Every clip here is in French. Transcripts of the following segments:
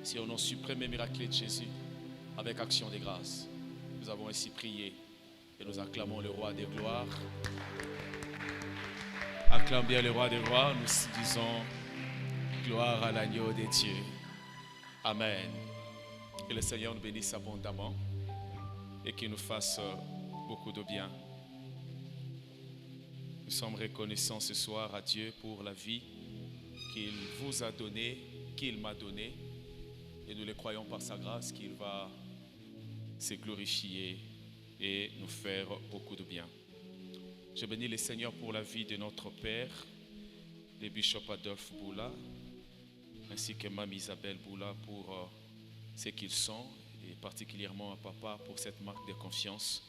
C'est au nom suprême et miraculeux de Jésus, avec action de grâce. Nous avons ainsi prié et nous acclamons le roi des gloires. Acclame bien le roi des rois, nous disons gloire à l'agneau des dieux. Amen. Que le Seigneur nous bénisse abondamment et qu'il nous fasse beaucoup de bien. Nous sommes reconnaissants ce soir à Dieu pour la vie qu'il vous a donnée, qu'il m'a donnée. Et nous le croyons par sa grâce qu'il va se glorifier et nous faire beaucoup de bien. Je bénis le Seigneur pour la vie de notre Père, le bishop Adolphe Boula, ainsi que Mme Isabelle Boula pour ce qu'ils sont, et particulièrement à Papa pour cette marque de confiance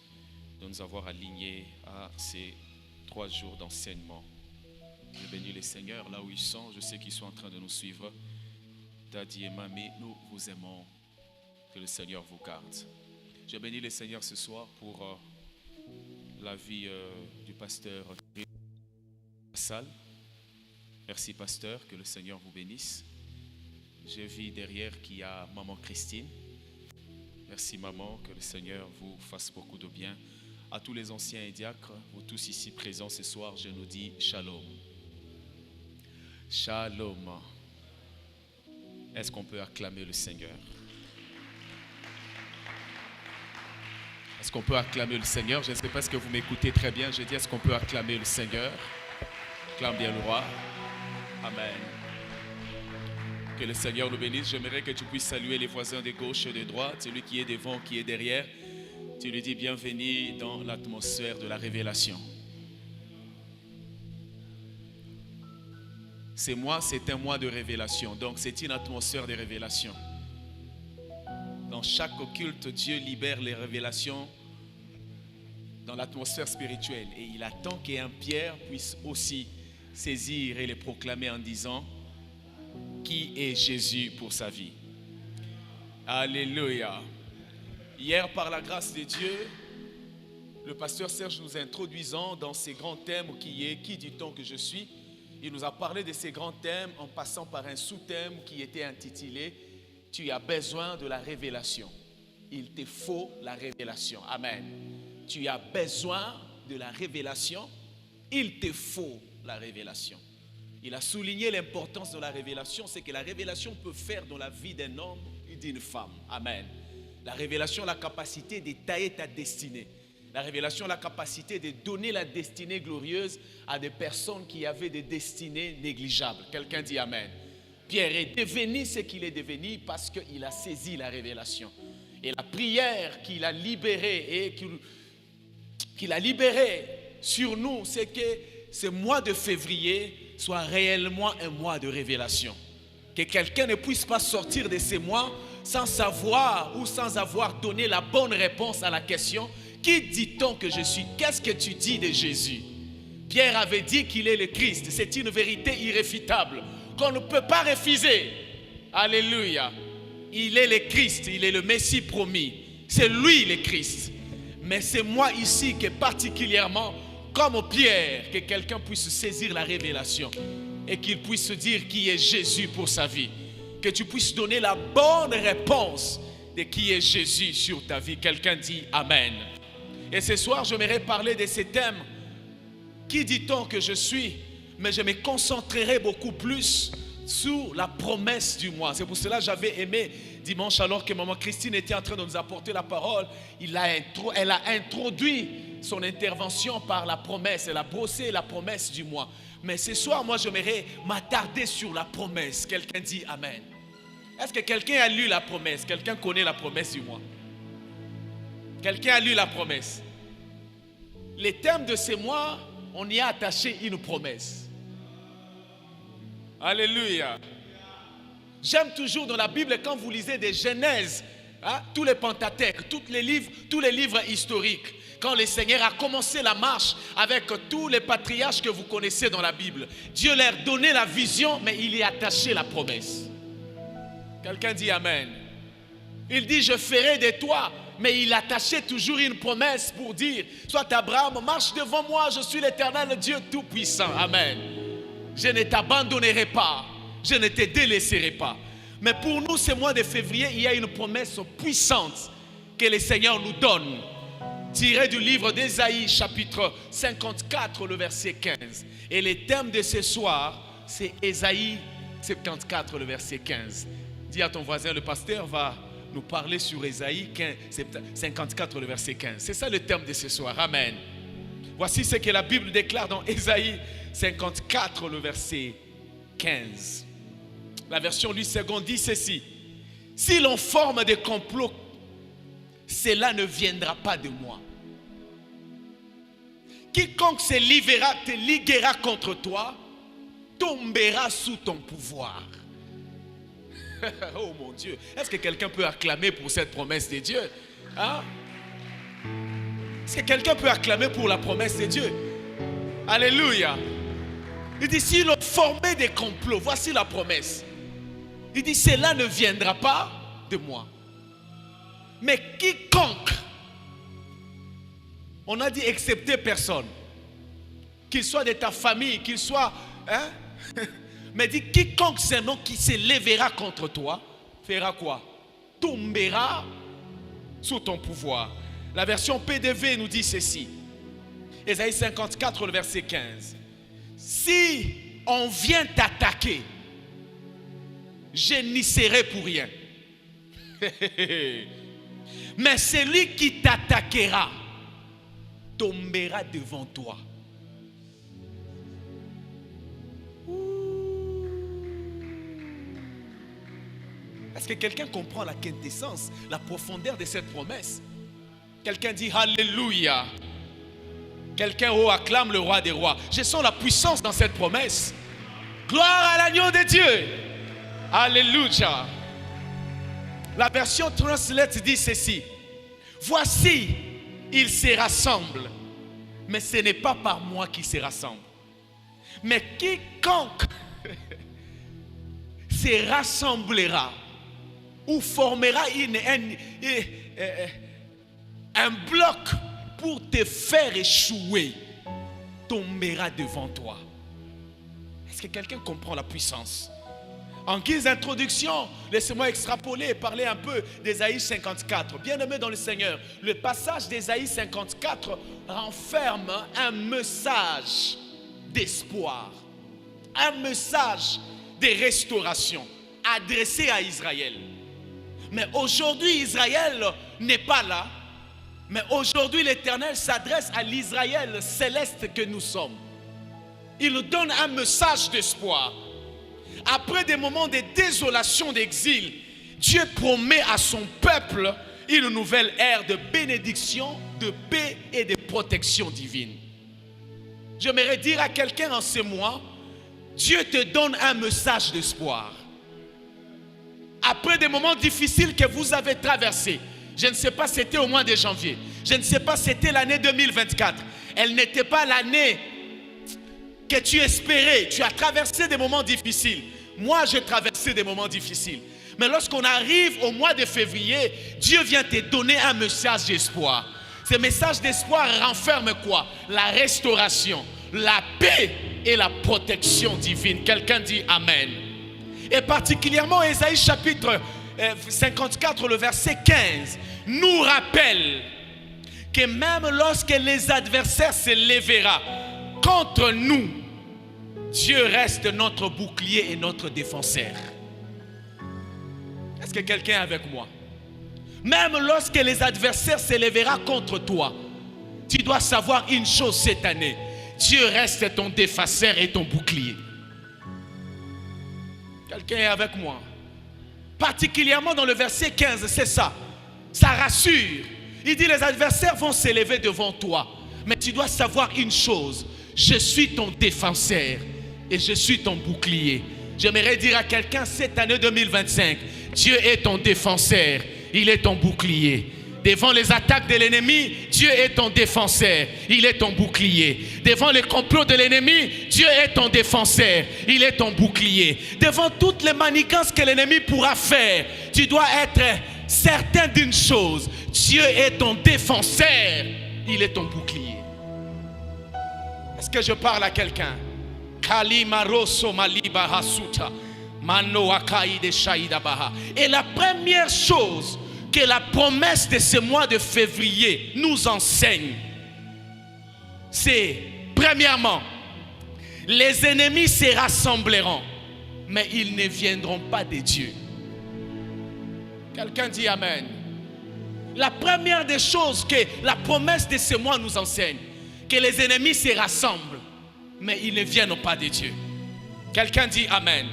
de nous avoir alignés à ces 3 jours d'enseignement. Je bénis le Seigneur là où ils sont, je sais qu'ils sont en train de nous suivre. Daddy et Mamie, nous vous aimons, que le Seigneur vous garde. Je bénis le Seigneur ce soir pour la vie du pasteur Salle. Merci pasteur, que le Seigneur vous bénisse. Je vis derrière qu'il y a maman Christine. Merci maman, que le Seigneur vous fasse beaucoup de bien. À tous les anciens et diacres, vous tous ici présents ce soir, je nous dis shalom. Shalom. Est-ce qu'on peut acclamer le Seigneur? Est-ce qu'on peut acclamer le Seigneur? Je ne sais pas si vous m'écoutez très bien. Je dis, est-ce qu'on peut acclamer le Seigneur? Acclame bien le roi. Amen. Que le Seigneur nous bénisse. J'aimerais que tu puisses saluer les voisins de gauche et de droite, celui qui est devant, qui est derrière. Tu lui dis bienvenue dans l'atmosphère de la révélation. C'est un mois de révélation, donc c'est une atmosphère de révélation. Dans chaque culte, Dieu libère les révélations dans l'atmosphère spirituelle. Et il attend qu'un Pierre puisse aussi saisir et les proclamer en disant qui est Jésus pour sa vie. Alléluia. Hier, par la grâce de Dieu, le pasteur Serge nous introduisant dans ces grands thèmes qui est « Qui dit-on que je suis ?» Il nous a parlé de ces grands thèmes en passant par un sous-thème qui était intitulé « Tu as besoin de la révélation ». Il te faut la révélation. Amen. Tu as besoin de la révélation. Il te faut la révélation. Il a souligné l'importance de la révélation. C'est que la révélation peut faire dans la vie d'un homme et d'une femme. Amen. La révélation a la capacité d'étayer ta destinée. La révélation a la capacité de donner la destinée glorieuse à des personnes qui avaient des destinées négligeables. Quelqu'un dit Amen. Pierre est devenu ce qu'il est devenu parce qu'il a saisi la révélation. Et la prière qu'il a libérée et qu'il a libérée sur nous, c'est que ce mois de février soit réellement un mois de révélation. Que quelqu'un ne puisse pas sortir de ces mois sans savoir ou sans avoir donné la bonne réponse à la question « Qui dit-on que je suis ?» Qu'est-ce que tu dis de Jésus? Pierre avait dit qu'il est le Christ. C'est une vérité irréfutable qu'on ne peut pas refuser. Alléluia. Il est le Christ, il est le Messie promis. C'est lui le Christ. Mais c'est moi ici que particulièrement, comme Pierre, que quelqu'un puisse saisir la révélation et qu'il puisse se dire qui est Jésus pour sa vie. Que tu puisses donner la bonne réponse de qui est Jésus sur ta vie. Quelqu'un dit Amen. Et ce soir, j'aimerais parler de ces thèmes. Qui dit-on que je suis? Mais je me concentrerai beaucoup plus sur la promesse du mois. C'est pour cela que j'avais aimé dimanche, alors que maman Christine était en train de nous apporter la parole. Elle a introduit son intervention par la promesse. Elle a brossé la promesse du mois. Mais ce soir, moi, j'aimerais m'attarder sur la promesse. Quelqu'un dit Amen. Est-ce que quelqu'un a lu la promesse? Quelqu'un connaît la promesse du mois? Quelqu'un a lu la promesse? Les thèmes de ces mois, on y a attaché une promesse. Alléluia. J'aime toujours dans la Bible quand vous lisez des Genèse, tous les Pentateuques, tous les livres historiques. Quand le Seigneur a commencé la marche avec tous les patriarches que vous connaissez dans la Bible, Dieu leur donnait la vision, mais il y attachait la promesse. Quelqu'un dit Amen. Il dit je ferai de toi, mais il attachait toujours une promesse pour dire, soit Abraham, marche devant moi, je suis l'Éternel Dieu Tout-Puissant. Amen. Je ne t'abandonnerai pas, je ne te délaisserai pas. Mais pour nous, ce mois de février, il y a une promesse puissante que le Seigneur nous donne, tirée du livre d'Ésaïe, chapitre 54, le verset 15. Et le thème de ce soir, c'est Ésaïe 74, le verset 15. Dis à ton voisin, le pasteur va nous parler sur Ésaïe 54, le verset 15. C'est ça le thème de ce soir. Amen. Voici ce que la Bible déclare dans Ésaïe 54, le verset 15. La version Louis II dit ceci: si l'on forme des complots, cela ne viendra pas de moi. Quiconque te liguera contre toi tombera sous ton pouvoir. Oh mon Dieu, est-ce que quelqu'un peut acclamer pour cette promesse de Dieu? Hein? Est-ce que quelqu'un peut acclamer pour la promesse de Dieu? Alléluia. Il dit, si l'on formait des complots, voici la promesse. Il dit, cela ne viendra pas de moi. Mais quiconque, on a dit excepté personne, qu'il soit de ta famille, qu'il soit, hein? Mais dit, quiconque c'est un nom qui se lèvera contre toi, fera quoi? Tombera sous ton pouvoir. La version PDV nous dit ceci. Ésaïe 54, le verset 15. Si on vient t'attaquer, je n'y serai pour rien. Mais celui qui t'attaquera tombera devant toi. Est-ce que quelqu'un comprend la quintessence, la profondeur de cette promesse? Quelqu'un dit Alléluia. Quelqu'un acclame le roi des rois. Je sens la puissance dans cette promesse. Gloire à l'agneau de Dieu. Alléluia. La version Translate dit ceci. Voici, ils se rassemblent. Mais ce n'est pas par moi qu'ils se rassemblent. Mais quiconque se rassemblera ou formera un bloc pour te faire échouer, tombera devant toi. Est-ce que quelqu'un comprend la puissance? En guise d'introduction, laissez-moi extrapoler et parler un peu d'Ésaïe 54. Bien-aimé dans le Seigneur, le passage d'Ésaïe 54 renferme un message d'espoir, un message de restauration adressé à Israël. Mais aujourd'hui, Israël n'est pas là. Mais aujourd'hui, l'Éternel s'adresse à l'Israël céleste que nous sommes. Il nous donne un message d'espoir. Après des moments de désolation, d'exil, Dieu promet à son peuple une nouvelle ère de bénédiction, de paix et de protection divine. J'aimerais dire à quelqu'un en ce mois, Dieu te donne un message d'espoir. Après des moments difficiles que vous avez traversés, je ne sais pas, c'était au mois de janvier. Je ne sais pas, c'était l'année 2024. Elle n'était pas l'année que tu espérais. Tu as traversé des moments difficiles. Moi, j'ai traversé des moments difficiles. Mais lorsqu'on arrive au mois de février, Dieu vient te donner un message d'espoir. Ce message d'espoir renferme quoi? La restauration, la paix et la protection divine. Quelqu'un dit Amen. Et particulièrement Ésaïe chapitre 54, le verset 15, nous rappelle que même lorsque les adversaires se lèveront contre nous, Dieu reste notre bouclier et notre défenseur. Est-ce que quelqu'un est avec moi? Même lorsque les adversaires se lèveront contre toi, tu dois savoir une chose cette année. Dieu reste ton défenseur et ton bouclier. Quelqu'un est avec moi? Particulièrement dans le verset 15, c'est ça. Ça rassure. Il dit les adversaires vont s'élever devant toi. Mais tu dois savoir une chose. Je suis ton défenseur et je suis ton bouclier. J'aimerais dire à quelqu'un cette année 2025, Dieu est ton défenseur, il est ton bouclier. Devant les attaques de l'ennemi, Dieu est ton défenseur, il est ton bouclier. Devant les complots de l'ennemi, Dieu est ton défenseur, il est ton bouclier. Devant toutes les manigances que l'ennemi pourra faire, tu dois être certain d'une chose, Dieu est ton défenseur, il est ton bouclier. Est-ce que je parle à quelqu'un? Et la première chose que la promesse de ce mois de février nous enseigne, c'est, premièrement, les ennemis se rassembleront, mais ils ne viendront pas de Dieu. Quelqu'un dit Amen. La première des choses que la promesse de ce mois nous enseigne, que les ennemis se rassemblent, mais ils ne viennent pas de Dieu. Quelqu'un dit Amen.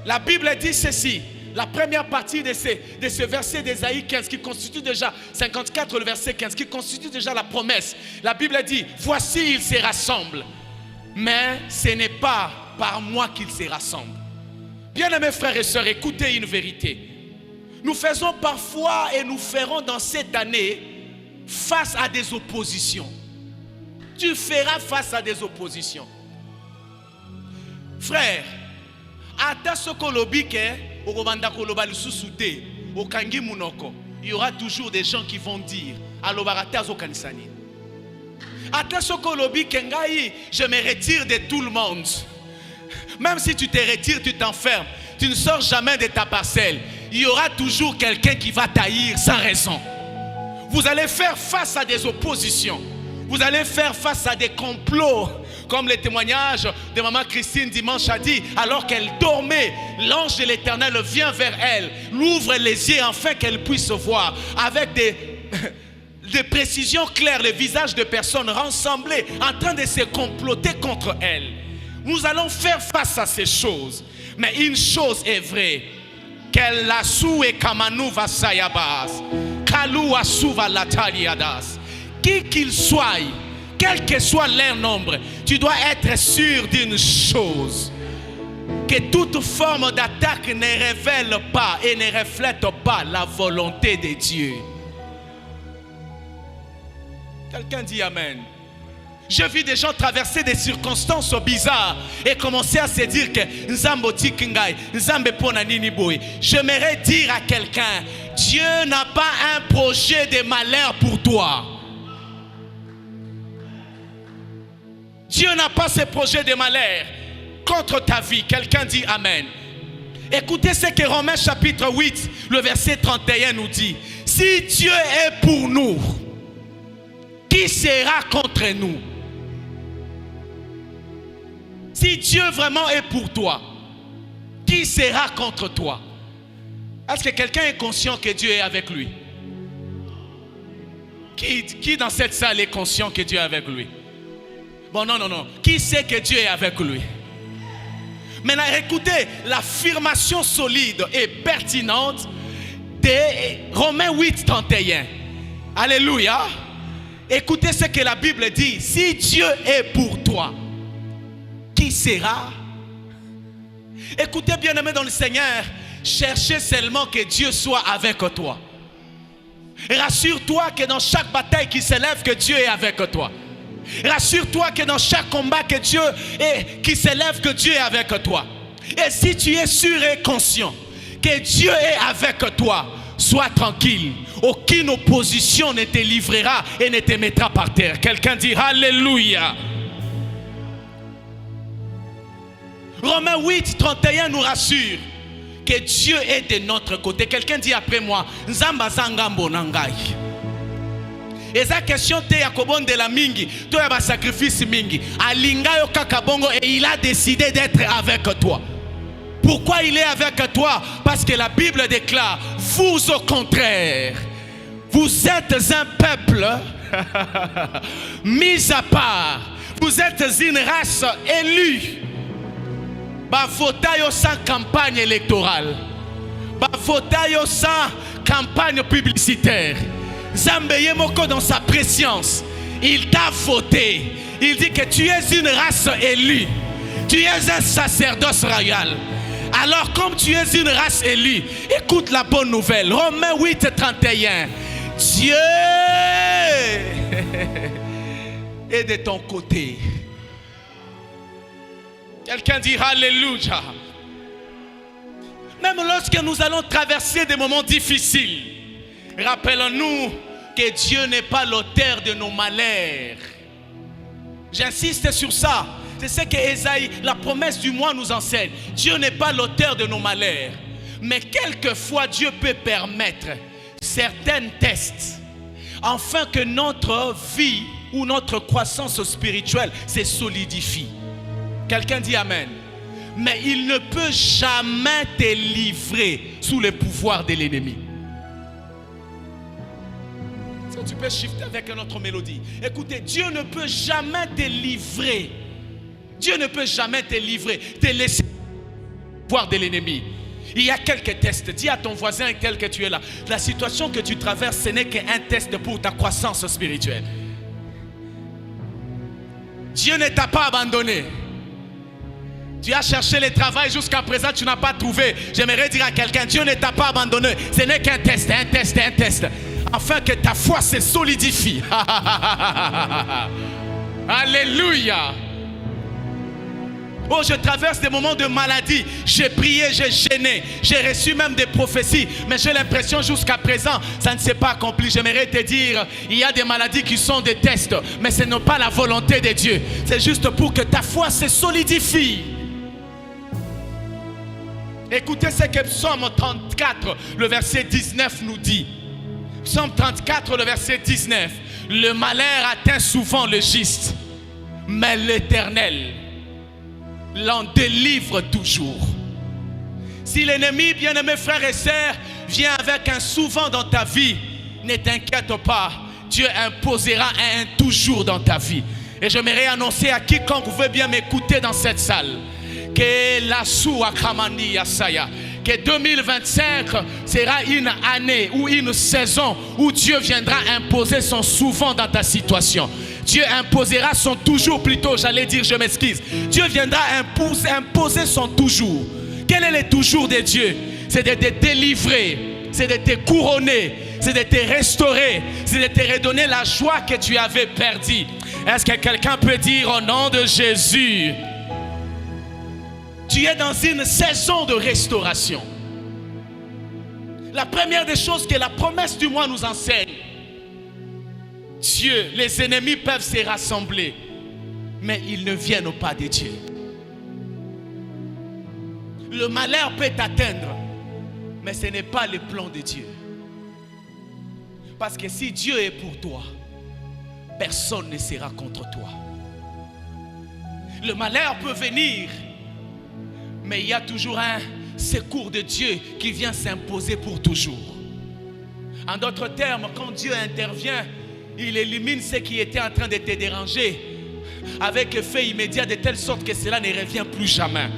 La Bible dit ceci, la première partie de ce verset d'Ésaïe 15 qui constitue déjà 54, le verset 15 qui constitue déjà la promesse. La Bible dit, voici ils se rassemblent, mais ce n'est pas par moi qu'ils se rassemblent. Bien-aimés frères et sœurs, écoutez une vérité. Nous faisons parfois et nous ferons dans cette année face à des oppositions. Tu feras face à des oppositions. Frère, il y aura toujours des gens qui vont dire je me retire de tout le monde. Même si tu te retires, tu t'enfermes, tu ne sors jamais de ta parcelle, il y aura toujours quelqu'un qui va t'haïr sans raison. Vous allez faire face à des oppositions. Vous allez faire face à des complots. Comme le témoignage de maman Christine dimanche a dit, alors qu'elle dormait, l'ange de l'Éternel vient vers elle, l'ouvre les yeux afin qu'elle puisse voir avec des précisions claires le visage de personnes rassemblées en train de se comploter contre elle. Nous allons faire face à ces choses. Mais une chose est vraie, qu'elle la sou et kamanu va sayabas, kalu asu va lataliadas. Qui qu'il soit, quel que soit leur nombre, tu dois être sûr d'une chose, que toute forme d'attaque ne révèle pas et ne reflète pas la volonté de Dieu. Quelqu'un dit Amen. Je vis des gens traverser des circonstances bizarres et commencer à se dire que j'aimerais dire à quelqu'un, Dieu n'a pas un projet de malheur pour toi. Dieu n'a pas ce projet de malheur contre ta vie. Quelqu'un dit Amen. Écoutez ce que Romains chapitre 8, le verset 31 nous dit. Si Dieu est pour nous, qui sera contre nous? Si Dieu vraiment est pour toi, qui sera contre toi? Est-ce que quelqu'un est conscient que Dieu est avec lui? Qui dans cette salle est conscient que Dieu est avec lui? Bon, non. Qui sait que Dieu est avec lui? Maintenant, écoutez l'affirmation solide et pertinente de Romains 8, 31. Alléluia. Écoutez ce que la Bible dit. Si Dieu est pour toi, qui sera? Écoutez, bien-aimés dans le Seigneur, cherchez seulement que Dieu soit avec toi. Rassure-toi que dans chaque bataille qui s'élève, que Dieu est avec toi. Rassure-toi que dans chaque combat que Dieu est, qui s'élève, que Dieu est avec toi. Et si tu es sûr et conscient que Dieu est avec toi, sois tranquille. Aucune opposition ne te livrera et ne te mettra par terre. Quelqu'un dit Alléluia. Romains 8, 31 nous rassure que Dieu est de notre côté. Quelqu'un dit après moi, Nzamba zangambo nangai. Et sa question te yakobon de la mingi, to ya ba sacrifice mingi. Alingayo kakabongo et il a décidé d'être avec toi. Pourquoi il est avec toi? Parce que la Bible déclare, vous au contraire, vous êtes un peuple mis à part. Vous êtes une race élue. Bavotayo sans campagne électorale. Bavotayo sans campagne publicitaire. Zambeye Moko dans sa préscience, il t'a voté. Il dit que tu es une race élue. Tu es un sacerdoce royal. Alors comme tu es une race élue, écoute la bonne nouvelle. Romains 8, 31. Dieu est de ton côté. Quelqu'un dit Alléluia. Même lorsque nous allons traverser des moments difficiles, rappelons-nous que Dieu n'est pas l'auteur de nos malheurs. J'insiste sur ça. C'est ce que Ésaïe, la promesse du mois nous enseigne. Dieu n'est pas l'auteur de nos malheurs. Mais quelquefois, Dieu peut permettre certains tests afin que notre vie ou notre croissance spirituelle se solidifie. Quelqu'un dit Amen. Mais il ne peut jamais te livrer sous le pouvoir de l'ennemi. Est-ce que tu peux shifter avec une autre mélodie? Écoutez, Dieu ne peut jamais te livrer. Dieu ne peut jamais te livrer, te laisser le pouvoir de l'ennemi. Il y a quelques tests. Dis à ton voisin tel que tu es là. La situation que tu traverses, ce n'est qu'un test pour ta croissance spirituelle. Dieu ne t'a pas abandonné. Tu as cherché le travail jusqu'à présent, tu n'as pas trouvé. J'aimerais dire à quelqu'un, Dieu ne t'a pas abandonné. Ce n'est qu'un test, un test, un test. Afin que ta foi se solidifie. Alléluia. Oh, je traverse des moments de maladie. J'ai prié, j'ai gêné. J'ai reçu même des prophéties. Mais j'ai l'impression jusqu'à présent, ça ne s'est pas accompli. J'aimerais te dire, il y a des maladies qui sont des tests. Mais ce n'est pas la volonté de Dieu. C'est juste pour que ta foi se solidifie. Écoutez ce que Psaume 34, le verset 19 nous dit. Psaume 34, le verset 19. Le malheur atteint souvent le juste, mais l'Éternel l'en délivre toujours. Si l'ennemi, bien-aimés frères et sœurs, vient avec un souvent dans ta vie, ne t'inquiète pas, Dieu imposera un toujours dans ta vie. Et j'aimerais annoncer à quiconque veut bien m'écouter dans cette salle que la soua kamani yasaya, que 2025 sera une année ou une saison où Dieu viendra imposer son souvent dans ta situation. Dieu imposera son toujours, plutôt j'allais dire je m'excuse. Dieu viendra imposer son toujours. Quel est le toujours de Dieu? C'est de te délivrer, c'est de te couronner, c'est de te restaurer, c'est de te redonner la joie que tu avais perdue. Est-ce que quelqu'un peut dire au nom de Jésus? Tu es dans une saison de restauration. La première des choses que la promesse du mois nous enseigne, Dieu, les ennemis peuvent se rassembler, mais ils ne viennent pas de Dieu. Le malheur peut t'atteindre, mais ce n'est pas le plan de Dieu. Parce que si Dieu est pour toi, personne ne sera contre toi. Le malheur peut venir, mais il y a toujours un secours de Dieu qui vient s'imposer pour toujours. En d'autres termes, quand Dieu intervient, il élimine ce qui était en train de te déranger avec effet immédiat de telle sorte que cela ne revient plus jamais.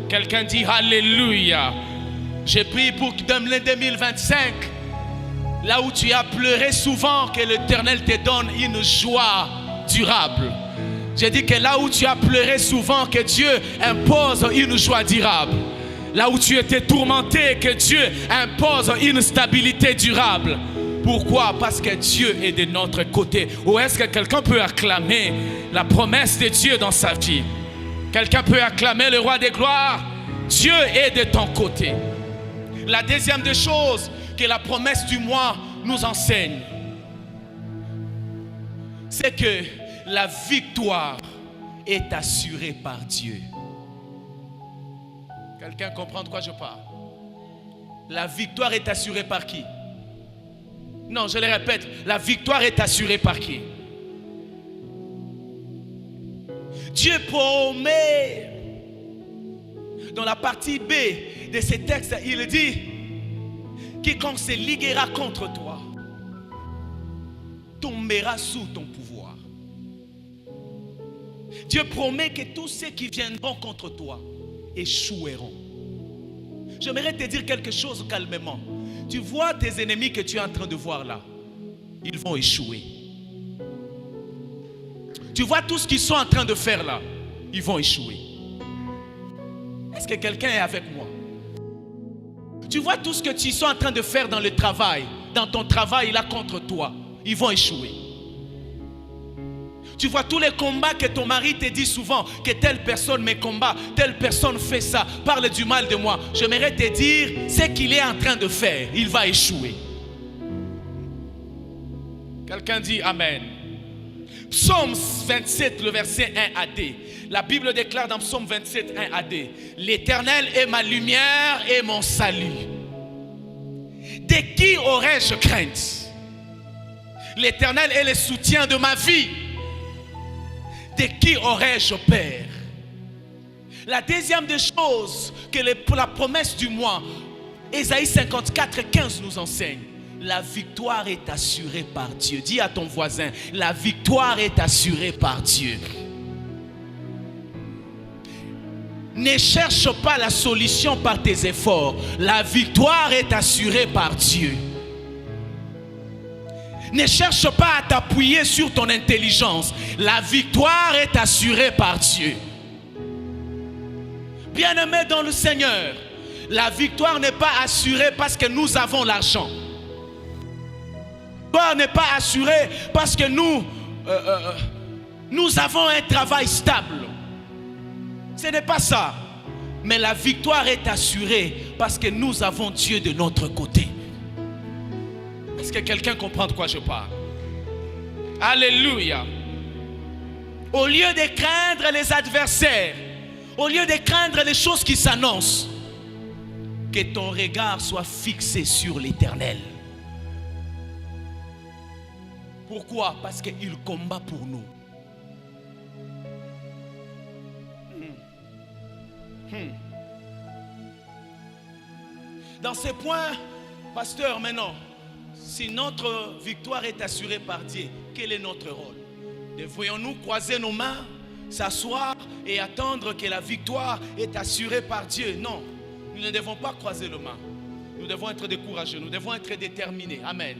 Quelqu'un dit Alléluia. J'ai prié pour que dans l'année 2025, là où tu as pleuré souvent, que l'Éternel te donne une joie durable. J'ai dit que là où tu as pleuré souvent, que Dieu impose une joie durable. Là où tu étais tourmenté, que Dieu impose une stabilité durable. Pourquoi? Parce que Dieu est de notre côté. Ou est-ce que quelqu'un peut acclamer la promesse de Dieu dans sa vie? Quelqu'un peut acclamer le roi des gloires? Dieu est de ton côté. La deuxième des choses que la promesse du mois nous enseigne, c'est que la victoire est assurée par Dieu. Quelqu'un comprend de quoi je parle? La victoire est assurée par qui? Non, je le répète, la victoire est assurée par qui? Dieu promet, dans la partie B de ces textes, il dit, quiconque se liguera contre toi tombera sous ton pouvoir. Dieu promet que tous ceux qui viendront contre toi échoueront. J'aimerais te dire quelque chose calmement. Tu vois tes ennemis que tu es en train de voir là, ils vont échouer. Tu vois tout ce qu'ils sont en train de faire là, ils vont échouer. Est-ce que quelqu'un est avec moi? Tu vois tout ce que tu es en train de faire dans le travail, dans ton travail là contre toi, ils vont échouer. Tu vois tous les combats que ton mari te dit souvent, que telle personne me combat, telle personne fait ça, parle du mal de moi. J'aimerais te dire, ce qu'il est en train de faire, il va échouer. Quelqu'un dit Amen. Psaume 27, le verset 1 à D. La Bible déclare dans Psaume 27, 1 à D: l'Éternel est ma lumière et mon salut. De qui aurais-je crainte? L'Éternel est le soutien de ma vie. De qui aurais-je peur? La deuxième des choses que la promesse du mois, Ésaïe 54, 15 nous enseigne: la victoire est assurée par Dieu. Dis à ton voisin, la victoire est assurée par Dieu. Ne cherche pas la solution par tes efforts. La victoire est assurée par Dieu. Ne cherche pas à t'appuyer sur ton intelligence. La victoire est assurée par Dieu. Bien-aimé dans le Seigneur, la victoire n'est pas assurée parce que nous avons l'argent. La victoire n'est pas assurée parce que nous avons un travail stable. Ce n'est pas ça. Mais la victoire est assurée parce que nous avons Dieu de notre côté. Est-ce que quelqu'un comprend de quoi je parle? Alléluia. Au lieu de craindre les adversaires, au lieu de craindre les choses qui s'annoncent, que ton regard soit fixé sur l'Éternel. Pourquoi? Parce qu'il combat pour nous. Dans ces points, pasteur, maintenant, si notre victoire est assurée par Dieu, quel est notre rôle? Devrions-nous croiser nos mains, s'asseoir et attendre que la victoire est assurée par Dieu? Non, nous ne devons pas croiser nos mains. Nous devons être courageux, nous devons être déterminés. Amen.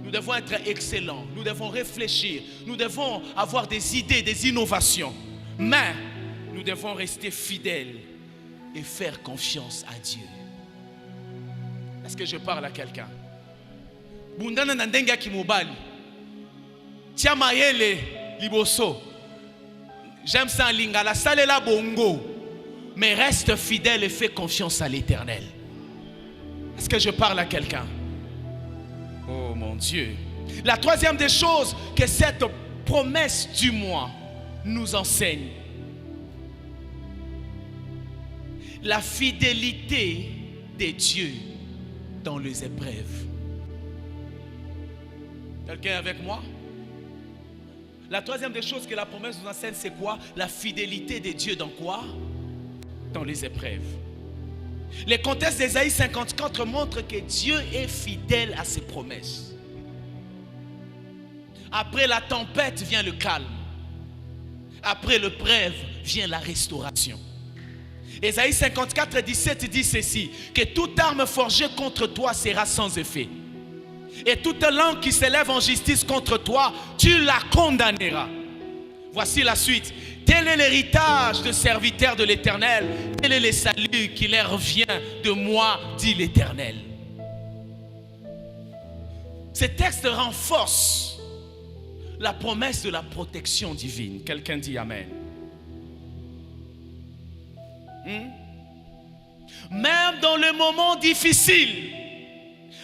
Nous devons être excellents, nous devons réfléchir, nous devons avoir des idées, des innovations. Mais nous devons rester fidèles et faire confiance à Dieu. Est-ce que je parle à quelqu'un? Bundana nandenga kimobali. Tia mayele liboso. J'aime ça en lingala. Salela bongo. Mais reste fidèle et fais confiance à l'Éternel. Est-ce que je parle à quelqu'un? Oh mon Dieu. La troisième des choses que cette promesse du mois nous enseigne: la fidélité de Dieu dans les épreuves. Quelqu'un est avec moi? La troisième des choses que la promesse nous enseigne, c'est quoi? La fidélité de Dieu dans quoi? Dans les épreuves. Le contexte d'Ésaïe 54 montre que Dieu est fidèle à ses promesses. Après la tempête vient le calme. Après l'épreuve vient la restauration. Ésaïe 54, 17 dit ceci: que toute arme forgée contre toi sera sans effet. Et toute langue qui s'élève en justice contre toi, tu la condamneras. Voici la suite. Tel est l'héritage de serviteurs de l'Éternel. Tel est le salut qui leur vient de moi, dit l'Éternel. Ce texte renforce la promesse de la protection divine. Quelqu'un dit Amen. Même dans le moment difficile,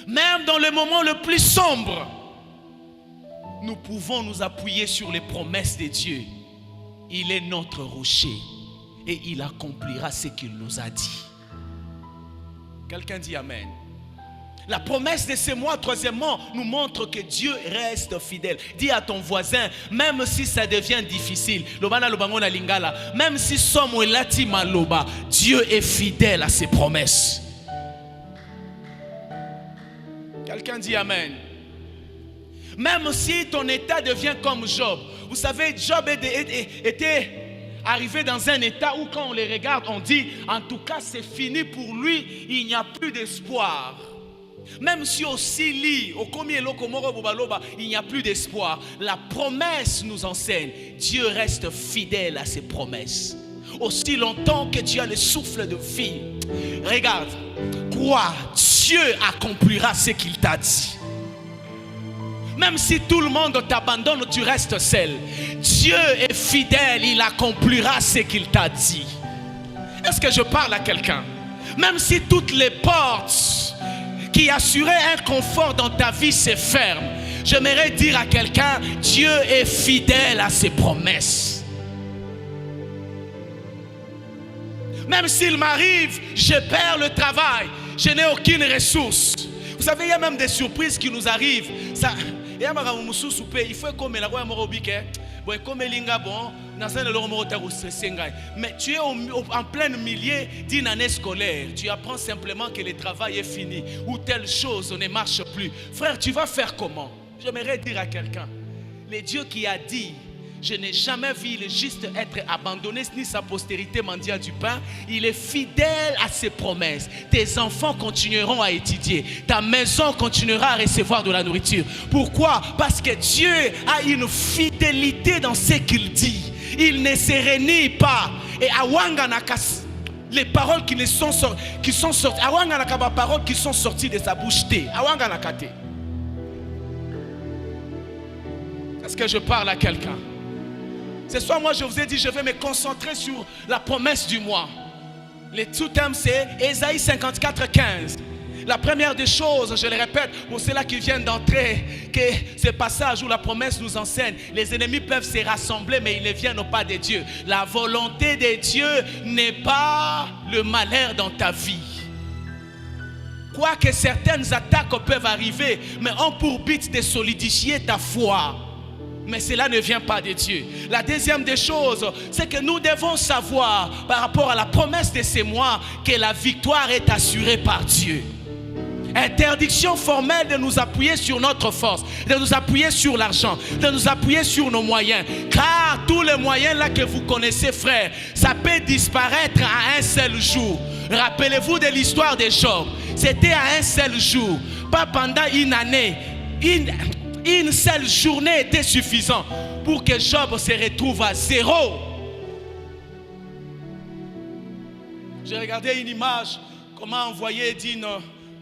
même dans le moment le plus sombre, nous pouvons nous appuyer sur les promesses de Dieu. Il est notre rocher et il accomplira ce qu'il nous a dit. Quelqu'un dit Amen. La promesse de ce mois, troisièmement, nous montre que Dieu reste fidèle. Dis à ton voisin, même si ça devient difficile, même si Dieu est fidèle à ses promesses. Quelqu'un dit Amen. Même si ton état devient comme Job. Vous savez, Job était arrivé dans un état où quand on les regarde, on dit, en tout cas c'est fini pour lui, il n'y a plus d'espoir. Même si aussi lit, il n'y a plus d'espoir. La promesse nous enseigne, Dieu reste fidèle à ses promesses. Aussi longtemps que tu as le souffle de vie, regarde, crois, Dieu accomplira ce qu'il t'a dit. Même si tout le monde t'abandonne, tu restes seul. Dieu est fidèle, il accomplira ce qu'il t'a dit. Est-ce que je parle à quelqu'un? Même si toutes les portes qui assuraient un confort dans ta vie se ferment, J'aimerais dire à quelqu'un, Dieu est fidèle à ses promesses. Même s'il m'arrive, je perds le travail, je n'ai aucune ressource. Vous savez, il y a même des surprises qui nous arrivent. Ça, il faut comme la mais tu es en plein milieu d'une année scolaire. Tu apprends simplement que le travail est fini ou telle chose ne marche plus. Frère, tu vas faire comment? J'aimerais dire à quelqu'un, le Dieu qui a dit, je n'ai jamais vu le juste être abandonné, ni sa postérité mendier du pain. Il est fidèle à ses promesses. Tes enfants continueront à étudier. Ta maison continuera à recevoir de la nourriture. Pourquoi? Parce que Dieu a une fidélité dans ce qu'il dit. Il ne se renie pas. Et les paroles qui sont sorties de sa bouche. Est-ce que je parle à quelqu'un? Ce soir, moi, je vous ai dit, je vais me concentrer sur la promesse du mois. Le sous-thème, c'est Ésaïe 54, 15. La première des choses, je le répète, pour ceux-là qui viennent d'entrer, que ce passage où la promesse nous enseigne, les ennemis peuvent se rassembler, mais ils ne viennent pas de Dieu. La volonté de Dieu n'est pas le malheur dans ta vie. Quoique certaines attaques peuvent arriver, mais ont pour but de solidifier ta foi. Mais cela ne vient pas de Dieu. La deuxième des choses, c'est que nous devons savoir par rapport à la promesse de ces mois que la victoire est assurée par Dieu. Interdiction formelle de nous appuyer sur notre force, de nous appuyer sur l'argent, de nous appuyer sur nos moyens. Car tous les moyens là que vous connaissez, frères, ça peut disparaître à un seul jour. Rappelez-vous de l'histoire de Job. C'était à un seul jour, pas pendant une année. Une seule journée était suffisante pour que Job se retrouve à zéro. J'ai regardé une image, comment envoyer d'une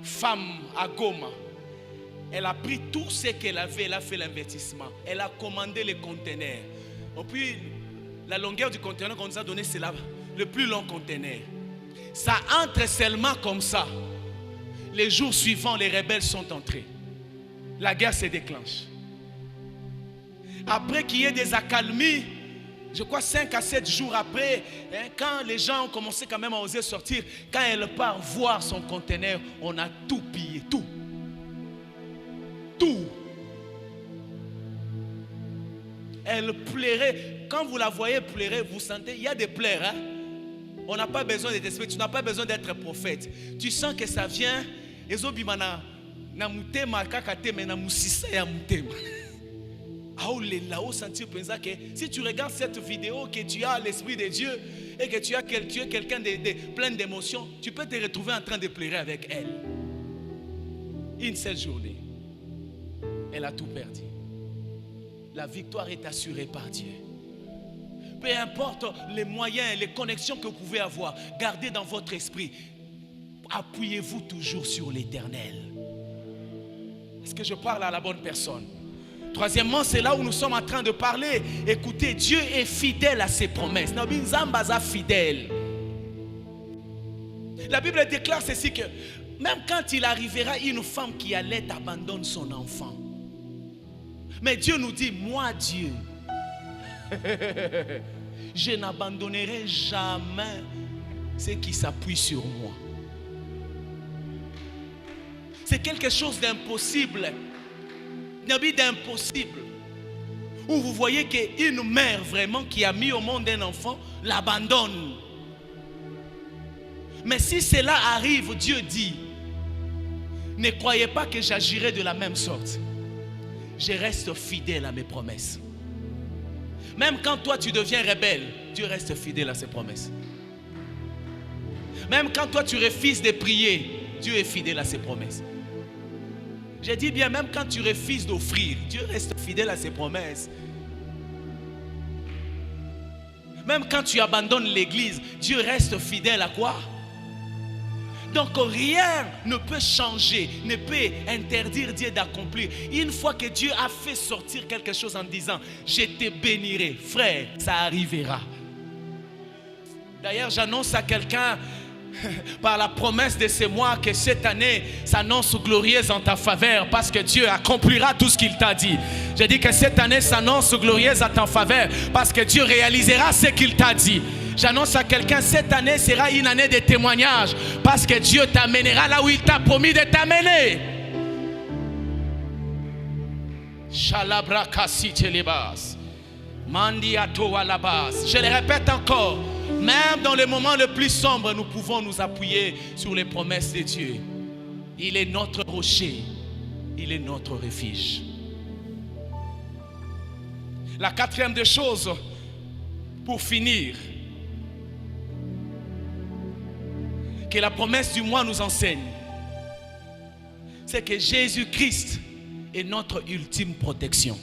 femme à Goma. Elle a pris tout ce qu'elle avait, elle a fait l'investissement. Elle a commandé les conteneurs. Et puis, la longueur du conteneur qu'on nous a donné, c'est le plus long conteneur. Ça entre seulement comme ça. Les jours suivants, les rebelles sont entrés. La guerre se déclenche. Après qu'il y ait des accalmies, je crois 5 à 7 jours après, quand les gens ont commencé quand même à oser sortir, quand elle part voir son conteneur, on a tout pillé, tout. Tout. Elle pleurait. Quand vous la voyez pleurer, vous sentez, il y a des pleurs. Hein? On n'a pas besoin d'être esprit, tu n'as pas besoin d'être prophète. Tu sens que ça vient. Si tu regardes cette vidéo, que tu as l'esprit de Dieu et que tu es quelqu'un de plein d'émotions, tu peux te retrouver en train de pleurer avec elle. Une seule journée, elle a tout perdu. La victoire est assurée par Dieu. Peu importe les moyens, les connexions que vous pouvez avoir, gardez dans votre esprit. Appuyez-vous toujours sur l'Éternel. Est-ce que je parle à la bonne personne? Troisièmement, c'est là où nous sommes en train de parler. Écoutez, Dieu est fidèle à ses promesses. Fidèle. La Bible déclare ceci que même quand il arrivera une femme qui allait abandonner son enfant. Mais Dieu nous dit, moi Dieu, je n'abandonnerai jamais ceux qui s'appuient sur moi. C'est quelque chose d'impossible. D'impossible. Où vous voyez qu'une mère vraiment qui a mis au monde un enfant l'abandonne. Mais si cela arrive, Dieu dit, ne croyez pas que j'agirai de la même sorte. Je reste fidèle à mes promesses. Même quand toi tu deviens rebelle, Dieu reste fidèle à ses promesses. Même quand toi tu refuses de prier, Dieu est fidèle à ses promesses. J'ai dit bien, même quand tu refuses d'offrir, Dieu reste fidèle à ses promesses. Même quand tu abandonnes l'église, Dieu reste fidèle à quoi? Donc rien ne peut changer, ne peut interdire Dieu d'accomplir. Une fois que Dieu a fait sortir quelque chose en disant, je te bénirai, frère, ça arrivera. D'ailleurs, j'annonce à quelqu'un, par la promesse de ces mois que cette année s'annonce glorieuse en ta faveur parce que Dieu accomplira tout ce qu'il t'a dit. Je dis que cette année s'annonce glorieuse en ta faveur parce que Dieu réalisera ce qu'il t'a dit. J'annonce à quelqu'un, cette année sera une année de témoignage parce que Dieu t'amènera là où il t'a promis de t'amener. Je le répète encore, même dans les moments les plus sombres, nous pouvons nous appuyer sur les promesses de Dieu. Il est notre rocher, il est notre refuge. La quatrième des choses, pour finir, que la promesse du mois nous enseigne, c'est que Jésus-Christ est notre ultime protection.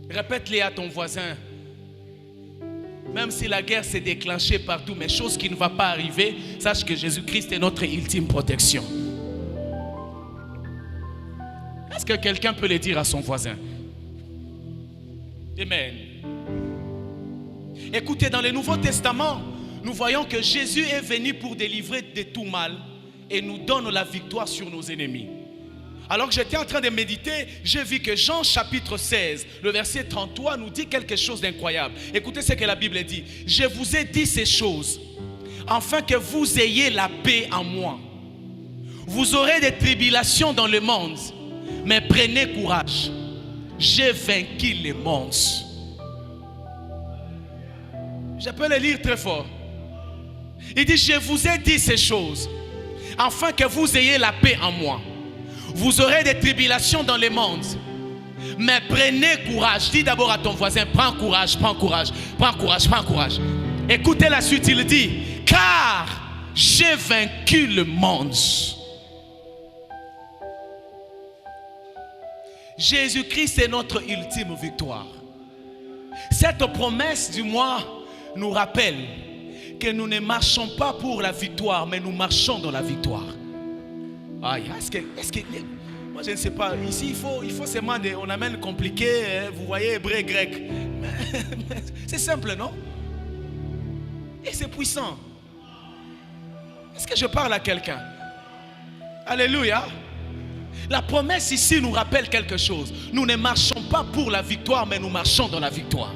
Répète-les à ton voisin. Même si la guerre s'est déclenchée partout, mais chose qui ne va pas arriver, sache que Jésus-Christ est notre ultime protection. Est-ce que quelqu'un peut le dire à son voisin? Amen. Écoutez, dans le Nouveau Testament, nous voyons que Jésus est venu pour délivrer de tout mal et nous donne la victoire sur nos ennemis. Alors que j'étais en train de méditer, j'ai vu que Jean chapitre 16, le verset 33 nous dit quelque chose d'incroyable. Écoutez ce que la Bible dit. Je vous ai dit ces choses, afin que vous ayez la paix en moi. Vous aurez des tribulations dans le monde, mais prenez courage. J'ai vaincu le monde. Je peux le lire très fort. Il dit, je vous ai dit ces choses, afin que vous ayez la paix en moi. Vous aurez des tribulations dans le monde, mais prenez courage. Dis d'abord à ton voisin, prends courage, prends courage, prends courage, prends courage. Écoutez la suite, il dit, car j'ai vaincu le monde. Jésus-Christ est notre ultime victoire. Cette promesse du mois nous rappelle que nous ne marchons pas pour la victoire, mais nous marchons dans la victoire. Aïe, est-ce que moi je ne sais pas, ici il faut seulement, on amène compliqué, vous voyez, hébreu, grec. C'est simple, non? Et c'est puissant. Est-ce que je parle à quelqu'un? Alléluia. La promesse ici nous rappelle quelque chose. Nous ne marchons pas pour la victoire, mais nous marchons dans la victoire.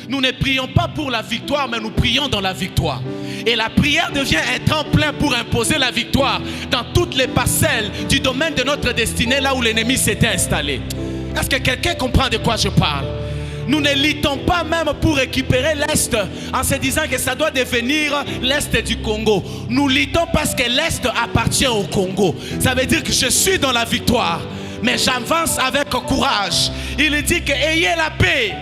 Nous ne prions pas pour la victoire, mais nous prions dans la victoire. Et la prière devient un tremplin pour imposer la victoire dans toutes les parcelles du domaine de notre destinée, là où l'ennemi s'était installé. Est-ce que quelqu'un comprend de quoi je parle? Nous ne luttons pas même pour récupérer l'Est en se disant que ça doit devenir l'Est du Congo. Nous luttons parce que l'Est appartient au Congo. Ça veut dire que je suis dans la victoire, mais j'avance avec courage. Il dit que ayez la paix.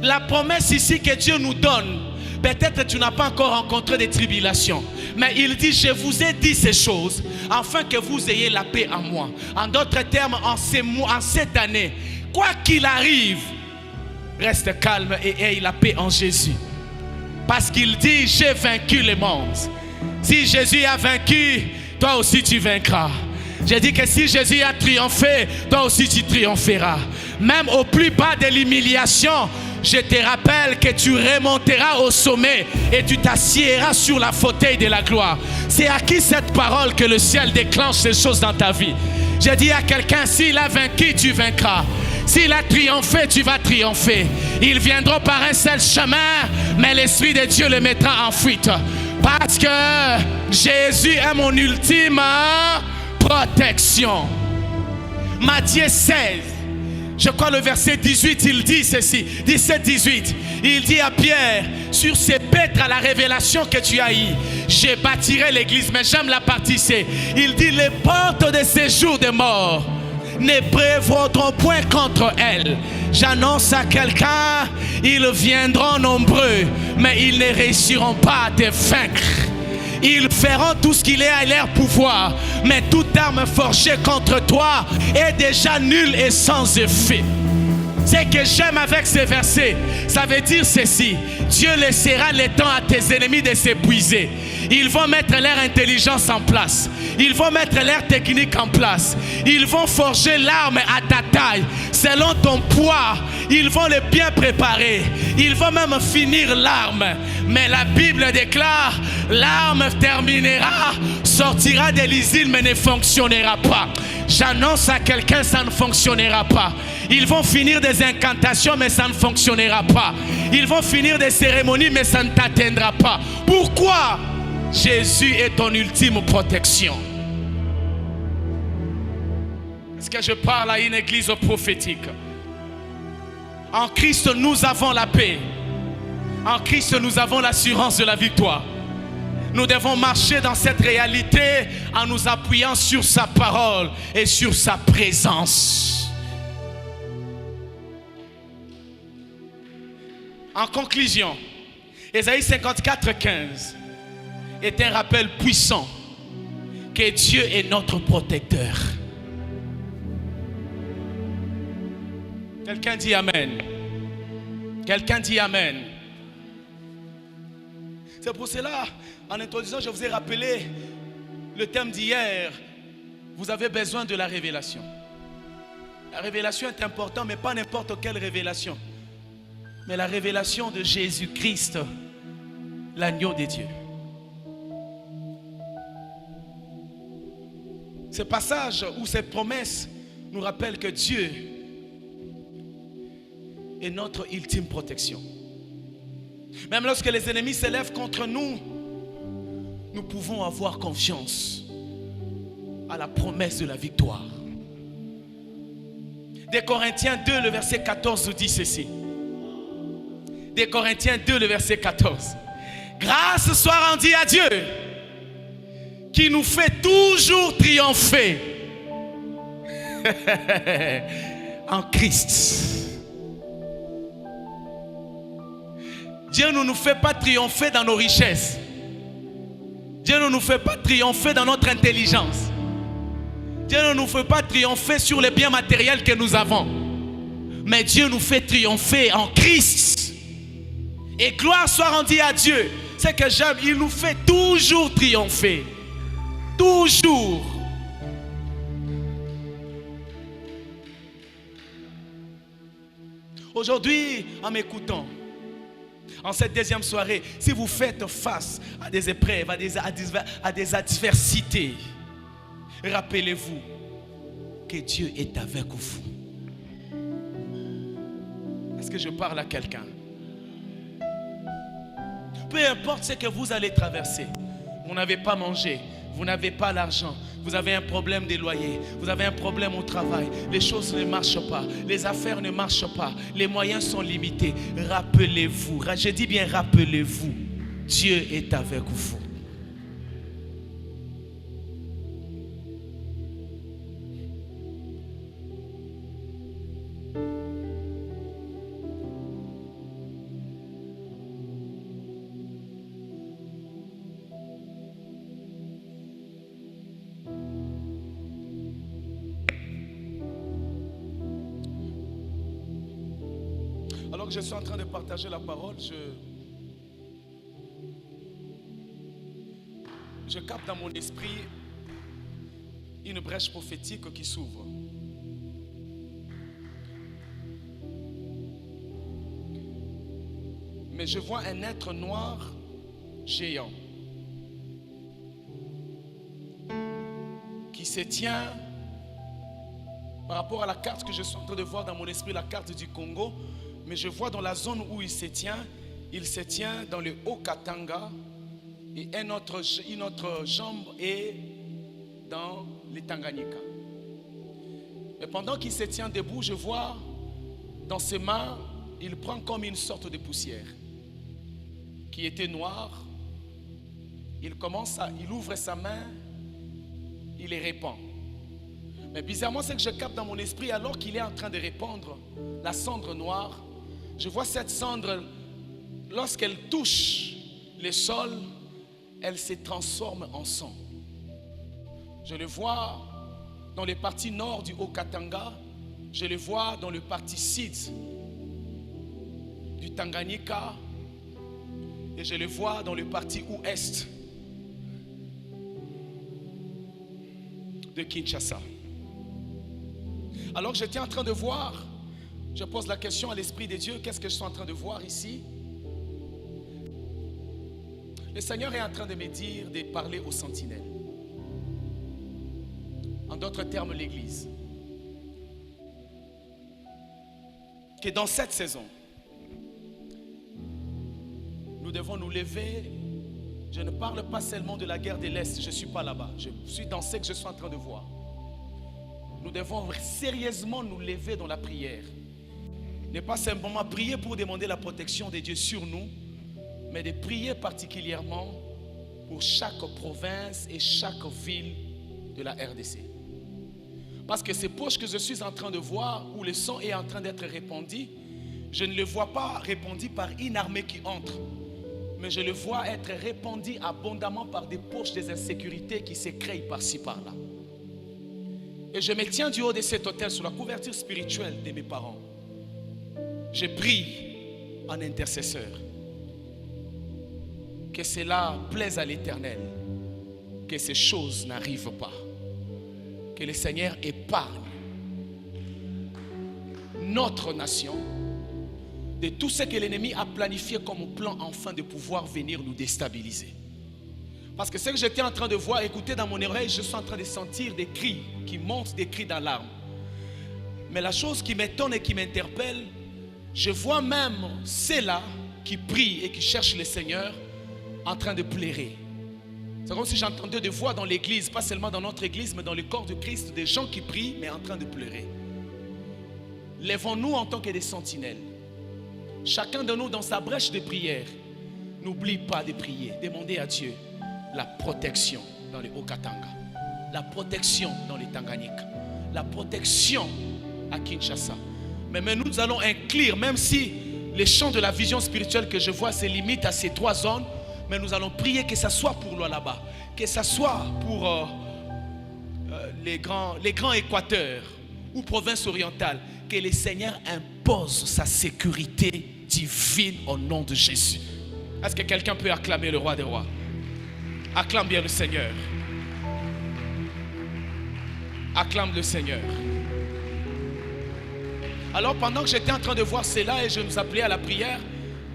La promesse ici que Dieu nous donne, peut-être tu n'as pas encore rencontré des tribulations, mais il dit, je vous ai dit ces choses, afin que vous ayez la paix en moi. En d'autres termes, en cette année, quoi qu'il arrive, reste calme et aie la paix en Jésus. Parce qu'il dit, j'ai vaincu le monde. Si Jésus a vaincu, toi aussi tu vaincras. J'ai dit que si Jésus a triomphé, toi aussi tu triompheras. Même au plus bas de l'humiliation, je te rappelle que tu remonteras au sommet et tu t'assiéras sur la fauteuil de la gloire. C'est à qui cette parole que le ciel déclenche ces choses dans ta vie? J'ai dit à quelqu'un, s'il a vaincu, tu vaincras. S'il a triomphé, tu vas triompher. Ils viendront par un seul chemin, mais l'Esprit de Dieu le mettra en fuite. Parce que Jésus est mon ultime protection. Matthieu 16. Je crois le verset 18, il dit ceci, 17-18. Il dit à Pierre, sur ces pêtres à la révélation que tu as eue, j'ai bâtirai l'église. Mais j'aime la partie C. Il dit, les portes de séjour des morts ne prévaudront point contre elle. J'annonce à quelqu'un, ils viendront nombreux, mais ils ne réussiront pas à te vaincre. Ils feront tout ce qu'il est à leur pouvoir, mais toute arme forgée contre toi est déjà nulle et sans effet. Ce que j'aime avec ces versets, ça veut dire ceci: Dieu laissera le temps à tes ennemis de s'épuiser. Ils vont mettre leur intelligence en place. Ils vont mettre leur technique en place. Ils vont forger l'arme à ta taille, selon ton poids. Ils vont le bien préparer. Ils vont même finir l'arme. Mais la Bible déclare: l'arme terminera, sortira de l'usine, mais ne fonctionnera pas. J'annonce à quelqu'un, ça ne fonctionnera pas. Ils vont finir des incantations, mais ça ne fonctionnera pas. Ils vont finir des cérémonies, mais ça ne t'atteindra pas. Pourquoi? Jésus est ton ultime protection. Est-ce que je parle à une église prophétique? En Christ, nous avons la paix. En Christ, nous avons l'assurance de la victoire. Nous devons marcher dans cette réalité en nous appuyant sur sa parole et sur sa présence. En conclusion, Ésaïe 54:15 est un rappel puissant que Dieu est notre protecteur. Quelqu'un dit Amen. Quelqu'un dit Amen. C'est pour cela, en introduisant, je vous ai rappelé le thème d'hier. Vous avez besoin de la révélation. La révélation est importante, mais pas n'importe quelle révélation. Mais la révélation de Jésus-Christ, l'agneau de Dieu. Ce passage ou ces promesses nous rappellent que Dieu est notre ultime protection. Même lorsque les ennemis s'élèvent contre nous, nous pouvons avoir confiance à la promesse de la victoire. Des Corinthiens 2, le verset 14 nous dit ceci. Des Corinthiens 2, le verset 14. Grâce soit rendue à Dieu qui nous fait toujours triompher en Christ. Dieu ne nous fait pas triompher dans nos richesses. Dieu ne nous fait pas triompher dans notre intelligence. Dieu ne nous fait pas triompher sur les biens matériels que nous avons. Mais Dieu nous fait triompher en Christ. Et gloire soit rendue à Dieu. C'est que j'aime, il nous fait toujours triompher. Toujours. Aujourd'hui, en m'écoutant, en cette deuxième soirée, si vous faites face à des épreuves, à des adversités, rappelez-vous que Dieu est avec vous. Est-ce que je parle à quelqu'un? Peu importe ce que vous allez traverser, vous n'avez pas mangé, vous n'avez pas l'argent, vous avez un problème de loyer, vous avez un problème au travail, les choses ne marchent pas, les affaires ne marchent pas, les moyens sont limités. Rappelez-vous, je dis bien rappelez-vous, Dieu est avec vous. Alors que je suis en train de partager la parole, je capte dans mon esprit une brèche prophétique qui s'ouvre. Mais je vois un être noir géant qui se tient par rapport à la carte que je suis en train de voir dans mon esprit, la carte du Congo. Mais je vois dans la zone où il se tient dans le Haut-Katanga et une autre jambe est dans les Tanganyika. Mais pendant qu'il se tient debout, je vois dans ses mains, il prend comme une sorte de poussière qui était noire. Il ouvre sa main, il les répand. Mais bizarrement, ce que je capte dans mon esprit, alors qu'il est en train de répandre la cendre noire, je vois cette cendre, lorsqu'elle touche le sol, elle se transforme en sang. Je le vois dans les parties nord du Haut-Katanga, Je le vois dans le parti sud du Tanganyika et je le vois dans le parti ouest de Kinshasa. Alors que j'étais en train de voir, je pose la question à l'Esprit de Dieu, qu'est-ce que je suis en train de voir ici? Le Seigneur est en train de me dire de parler aux sentinelles. En d'autres termes, l'Église. Que dans cette saison, nous devons nous lever. Je ne parle pas seulement de la guerre de l'Est, je ne suis pas là-bas. Je suis dans ce que je suis en train de voir. Nous devons sérieusement nous lever dans la prière. Ne pas simplement prier pour demander la protection de Dieu sur nous, mais de prier particulièrement pour chaque province et chaque ville de la RDC. Parce que ces poches que je suis en train de voir, où le sang est en train d'être répandu, je ne le vois pas répandu par une armée qui entre, mais je le vois être répandu abondamment par des poches des insécurités qui se créent par-ci par-là. Et je me tiens du haut de cet autel sous la couverture spirituelle de mes parents. Je prie en intercesseur. Que cela plaise à l'Éternel, que ces choses n'arrivent pas, que le Seigneur épargne notre nation de tout ce que l'ennemi a planifié comme plan afin de pouvoir venir nous déstabiliser. Parce que ce que j'étais en train de voir, écouter dans mon oreille, je suis en train de sentir des cris qui montent, des cris d'alarme. Mais la chose qui m'étonne et qui m'interpelle, je vois même ceux-là qui prient et qui cherchent le Seigneur en train de pleurer. C'est comme si j'entendais des voix dans l'église, pas seulement dans notre église, mais dans le corps de Christ, des gens qui prient, mais en train de pleurer. Lèvons-nous en tant que des sentinelles. Chacun de nous dans sa brèche de prière, n'oublie pas de prier. Demandez à Dieu la protection dans les Haut-Katanga, la protection dans les Tanganyika, la protection à Kinshasa. Mais nous allons inclure, même si les champs de la vision spirituelle que je vois se limitent à ces 3 zones, mais nous allons prier que ça soit pour là-bas, que ça soit pour les grands équateurs ou provinces orientales, que le Seigneur impose sa sécurité divine au nom de Jésus. Est-ce que quelqu'un peut acclamer le roi des rois? Acclame bien le Seigneur. Acclame le Seigneur. Alors pendant que j'étais en train de voir cela et je nous appelais à la prière,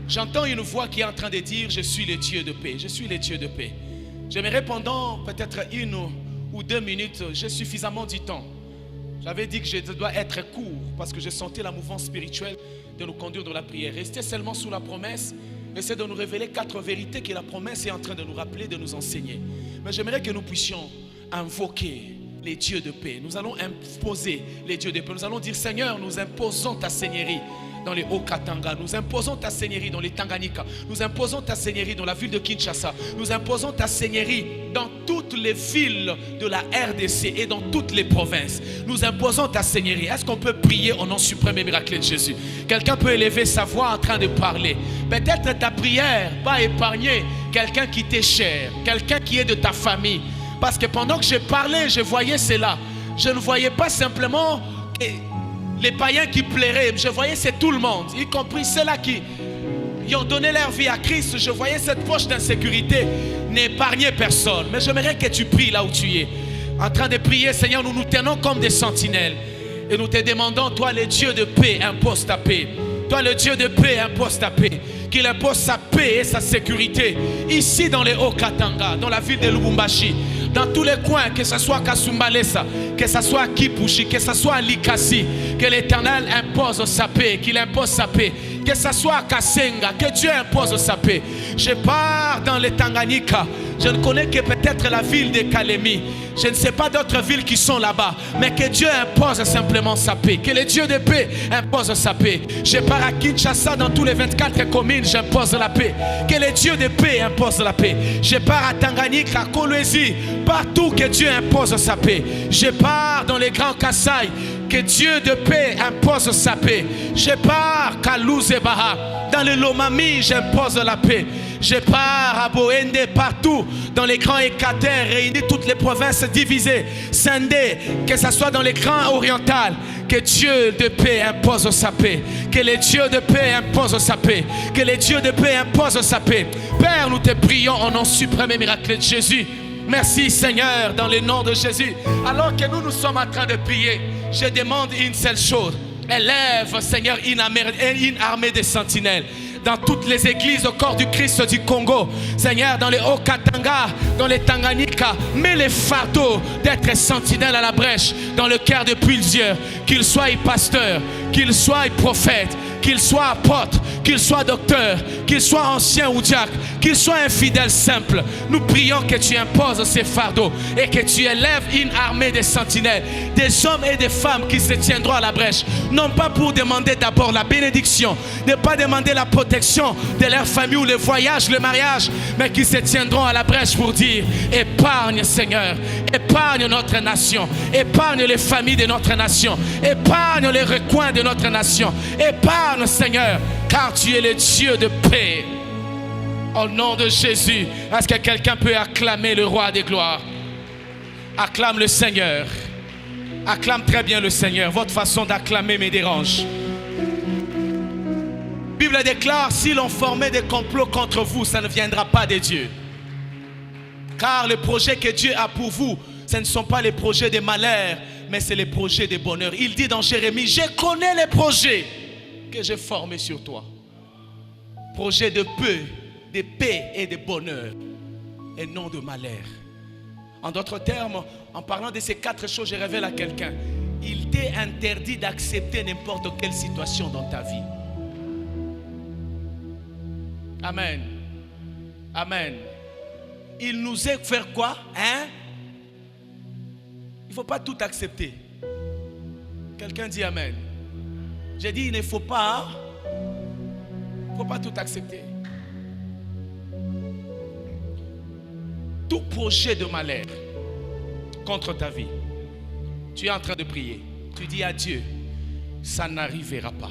j'entends une voix qui est en train de dire: je suis le Dieu de paix, je suis le Dieu de paix. J'aimerais pendant peut-être 1 ou 2 minutes, j'ai suffisamment du temps. J'avais dit que je dois être court parce que je sentais la mouvance spirituelle de nous conduire dans la prière. Rester seulement sous la promesse, essayer de nous révéler 4 vérités que la promesse est en train de nous rappeler, de nous enseigner. Mais j'aimerais que nous puissions invoquer les dieux de paix. Nous allons imposer les dieux de paix. Nous allons dire: Seigneur, nous imposons ta seigneurie dans les Haut-Katanga. Nous imposons ta seigneurie dans les Tanganyika. Nous imposons ta seigneurie dans la ville de Kinshasa. Nous imposons ta seigneurie dans toutes les villes de la RDC et dans toutes les provinces. Nous imposons ta seigneurie. Est-ce qu'on peut prier au nom suprême et miraculeux de Jésus? Quelqu'un peut élever sa voix en train de parler. Peut-être ta prière va épargner quelqu'un qui t'est cher, quelqu'un qui est de ta famille. Parce que pendant que je parlais, je voyais cela. Je ne voyais pas simplement les païens qui pleuraient. Je voyais c'est tout le monde, y compris ceux-là qui ont donné leur vie à Christ. Je voyais cette poche d'insécurité n'épargnait personne. Mais j'aimerais que tu pries là où tu es. En train de prier, Seigneur, nous nous tenons comme des sentinelles. Et nous te demandons, toi le Dieu de paix, impose ta paix. Toi le Dieu de paix, impose ta paix. Qu'il impose sa paix et sa sécurité ici dans les Haut-Katanga, dans la ville de Lubumbashi, dans tous les coins, que ce soit Kasumbalesa, que ce soit Kipushi, que ce soit Likasi, que l'Éternel impose sa paix, qu'il impose sa paix, que ce soit Kasenga, que Dieu impose sa paix. Je pars dans les Tanganyika, je ne connais que peut-être la ville de Kalemi, je ne sais pas d'autres villes qui sont là-bas, mais que Dieu impose simplement sa paix, que le Dieu de paix impose sa paix. Je pars à Kinshasa, dans tous les 24 communes, j'impose la paix, que le Dieu de paix impose la paix. Je pars à Tanganyika, à Kolwezi, partout que Dieu impose sa paix. Je pars dans les grands Kasaï, que Dieu de paix impose sa paix. Je pars à Kalouzebaha, dans le Lomami, j'impose la paix. Je pars à Boende, partout, dans les grands écatères, réunis toutes les provinces divisées, scindées, que ce soit dans l'écran oriental. Que Dieu de paix impose sa paix. Que les dieux de paix imposent sa paix. Que les dieux de paix imposent sa paix. Père, nous te prions au nom suprême et miraculeux de Jésus. Merci Seigneur, dans le nom de Jésus. Alors que nous sommes en train de prier, je demande une seule chose. Élève Seigneur une armée de sentinelles dans toutes les églises au corps du Christ du Congo. Seigneur, dans les Haut-Katanga, dans les Tanganyika, mets les fardeaux d'être sentinelle à la brèche dans le cœur de plusieurs. Qu'ils soient pasteurs, qu'ils soient prophètes, qu'ils soient apôtres, qu'ils soient docteurs, qu'ils soient anciens ou diacres, qu'ils soient infidèles simples. Nous prions que tu imposes ces fardeaux et que tu élèves une armée de sentinelles, des hommes et des femmes qui se tiendront à la brèche, non pas pour demander d'abord la bénédiction, ne pas demander la protection de leur famille ou le voyage, le mariage, mais qui se tiendront à la brèche pour dire: épargne Seigneur, épargne notre nation, épargne les familles de notre nation, épargne les recoins de notre nation, épargne Seigneur, car tu es le Dieu de paix. Au nom de Jésus, est-ce que quelqu'un peut acclamer le roi des gloires? Acclame le Seigneur. Acclame très bien le Seigneur. Votre façon d'acclamer me dérange. La Bible déclare: si l'on formait des complots contre vous, ça ne viendra pas de Dieu. Car les projets que Dieu a pour vous, ce ne sont pas les projets de malheur, mais c'est les projets de bonheur. Il dit dans Jérémie: je connais les projets que j'ai formés sur toi. Projets de paix et de bonheur, et non de malheur. En d'autres termes, en parlant de ces 4 choses, je révèle à quelqu'un: il t'est interdit d'accepter n'importe quelle situation dans ta vie. Amen. Amen. Il nous est faire quoi? Il ne faut pas tout accepter. Quelqu'un dit amen. J'ai dit il ne faut pas tout accepter. Tout projet de malheur contre ta vie, tu es en train de prier. Tu dis à Dieu: ça n'arrivera pas.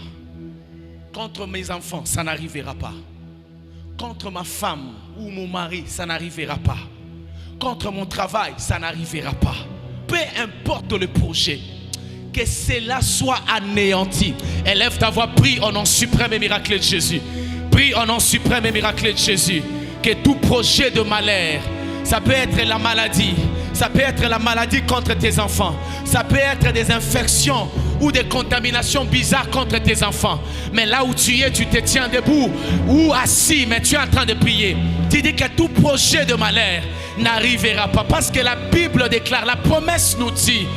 Contre mes enfants, ça n'arrivera pas. Contre ma femme ou mon mari, ça n'arrivera pas. Contre mon travail, ça n'arrivera pas. Peu importe le projet, que cela soit anéanti. Élève ta voix, prie au nom suprême et miraculeux de Jésus. Prie au nom suprême et miraculeux de Jésus. Que tout projet de malheur, ça peut être la maladie, ça peut être la maladie contre tes enfants, ça peut être des infections ou des contaminations bizarres contre tes enfants. Mais là où tu es, tu te tiens debout ou assis, mais tu es en train de prier. Tu dis que tout projet de malheur n'arrivera pas, parce que la Bible déclare, la promesse nous dit: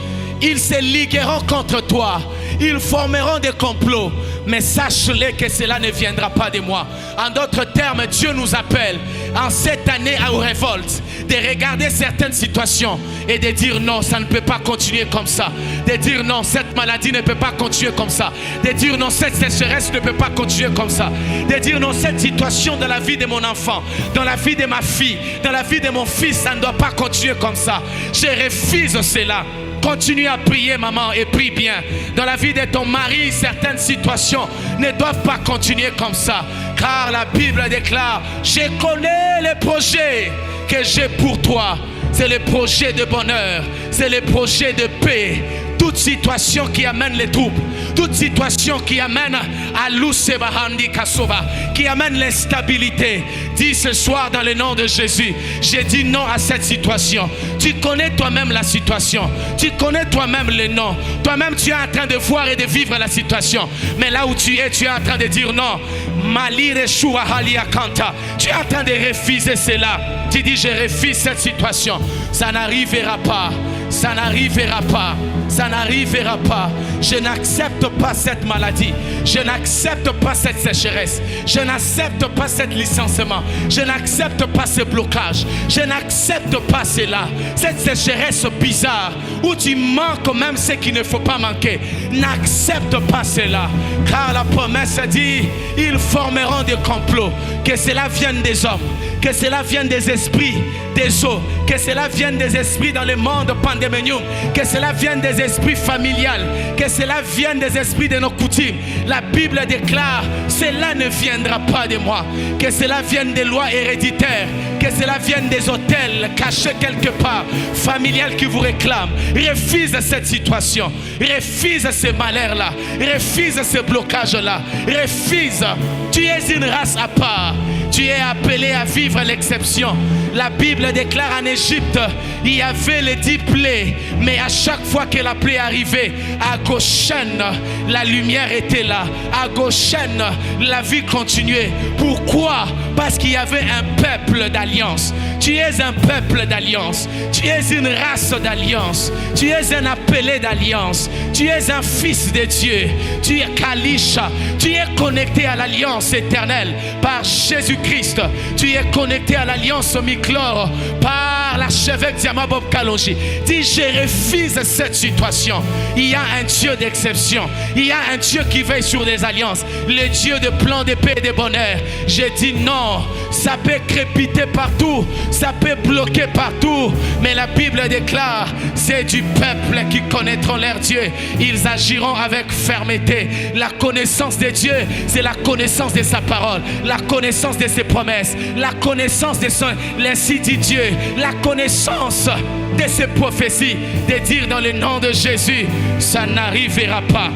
ils se ligueront contre toi, ils formeront des complots, mais sache-les que cela ne viendra pas de moi. En d'autres termes, Dieu nous appelle en cette année aux révoltes, de regarder certaines situations et de dire non, ça ne peut pas continuer comme ça. De dire non, cette maladie ne peut pas continuer comme ça. De dire non, cette sécheresse ne peut pas continuer comme ça. De dire non, cette situation dans la vie de mon enfant, dans la vie de ma fille, dans la vie de mon fils, ça ne doit pas continuer comme ça. Je refuse cela. Continue à prier, maman, et prie bien. Dans la vie de ton mari, certaines situations ne doivent pas continuer comme ça. Car la Bible déclare: je connais les projets que j'ai pour toi. C'est le projet de bonheur, c'est le projet de paix. Toute situation qui amène les troubles, toute situation qui amène à l'Ousebahandi Kasova, qui amène l'instabilité, dis ce soir dans le nom de Jésus: j'ai dit non à cette situation. Tu connais toi-même la situation, tu connais toi-même le nom. Toi-même tu es en train de voir et de vivre la situation. Mais là où tu es en train de dire non. Malire Shua Halia Kanta. Tu es en train de refuser cela. Tu dis: je refuse cette situation. Ça n'arrivera pas. Ça n'arrivera pas. Ça n'arrivera pas. Je n'accepte pas cette maladie. Je n'accepte pas cette sécheresse. Je n'accepte pas cet licenciement. Je n'accepte pas ce blocage. Je n'accepte pas cela. Cette sécheresse bizarre où tu manques même ce qu'il ne faut pas manquer. N'accepte pas cela. Car la promesse dit: ils formeront des complots. Que cela vienne des hommes, que cela vienne des esprits des eaux, que cela vienne des esprits dans le monde pandémonium, que cela vienne des esprits familiales, que cela vienne des esprits de nos coutumes. La Bible déclare, cela ne viendra pas de moi, que cela vienne des lois héréditaires, que cela vienne des hôtels cachés quelque part, familiales qui vous réclament. Refuse cette situation, refuse ce malheur-là, refuse ce blocage-là, refuse. Tu es une race à part, tu es appelé à vivre l'exception. La Bible déclare en Égypte, il y avait les 10 plaies, mais à chaque fois que la plaie arrivait, à Goshen, la lumière était là. À Goshen, la vie continuait. Pourquoi? Parce qu'il y avait un peuple d'alliance. Tu es un peuple d'alliance. Tu es une race d'alliance. Tu es un appelé d'alliance. Tu es un fils de Dieu. Tu es Kalisha. Tu es connecté à l'alliance éternelle par Jésus-Christ. Tu es connecté à l'alliance Miklor par l'archevêque Diamabob Kalonji. Dis, je refuse cette situation. Il y a un Dieu d'exception. Il y a un Dieu qui veille sur les alliances. Le Dieu de plan de paix et de bonheur. Je dis non. Ça peut crépiter partout. Ça peut bloquer partout. Mais la Bible déclare, c'est du peuple qui connaîtront leur Dieu. Ils agiront avec fermeté. La connaissance de Dieu, c'est la connaissance de sa parole. La connaissance de ses promesses. La connaissance de son... L'ainsi dit Dieu. La connaissance de ses prophéties. De dire dans le nom de Jésus, ça n'arrivera pas.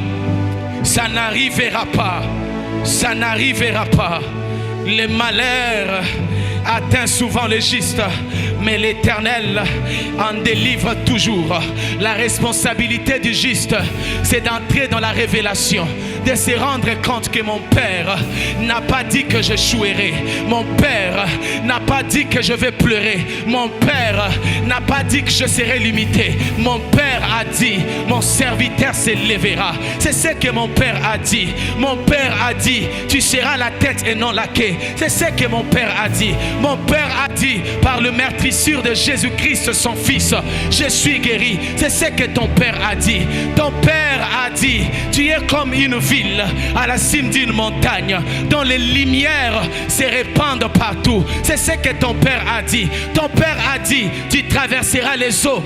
Ça n'arrivera pas. Ça n'arrivera pas. Le malheur atteint souvent le juste, mais l'Éternel en délivre toujours. La responsabilité du juste, c'est d'entrer dans la révélation, de se rendre compte que mon Père n'a pas dit que j'échouerai. Mon Père n'a pas dit que je vais pleurer. Mon Père n'a pas dit que je serai limité. Mon Père a dit, mon serviteur s'élèvera. C'est ce que mon Père a dit. Mon Père a dit, tu seras la tête et non la queue. C'est ce que mon Père a dit. Mon Père a dit, par le meurtrissure de Jésus-Christ, son Fils, je suis guéri. C'est ce que ton Père a dit. Ton Père a dit, tu es comme une ville à la cime d'une montagne dont les lumières se répandent partout. C'est ce que ton Père a dit. Ton Père a dit, tu traverseras les eaux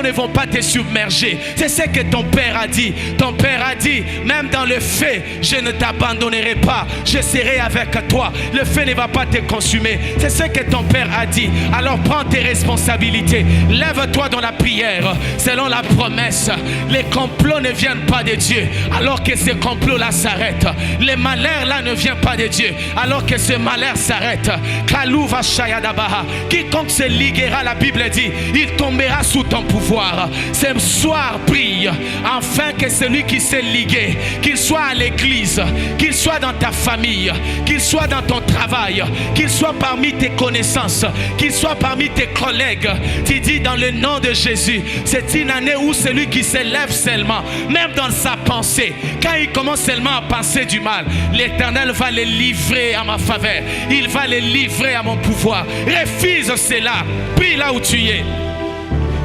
ne vont pas te submerger. C'est ce que ton Père a dit. Ton Père a dit, même dans le feu, je ne t'abandonnerai pas. Je serai avec toi. Le feu ne va pas te consumer. C'est ce que ton Père a dit. Alors prends tes responsabilités. Lève-toi dans la prière selon la promesse. Les complots ne viennent pas de Dieu alors que ces complots-là s'arrêtent. Les malheurs-là ne viennent pas de Dieu alors que ce malheur s'arrête. Kalouva Shayadabaha. Quiconque se liguera, la Bible dit, il tombera sous ton pouvoir. Ce soir, prie afin que celui qui s'est ligué, qu'il soit à l'église, qu'il soit dans ta famille, qu'il soit dans ton travail, qu'il soit parmi tes connaissances, qu'il soit parmi tes collègues. Tu dis dans le nom de Jésus, c'est une année où celui qui s'élève seulement, même dans sa pensée, quand il commence seulement à penser du mal, l'Éternel va le livrer à ma faveur. Il va le livrer à mon pouvoir. Refuse cela. Prie là où tu es.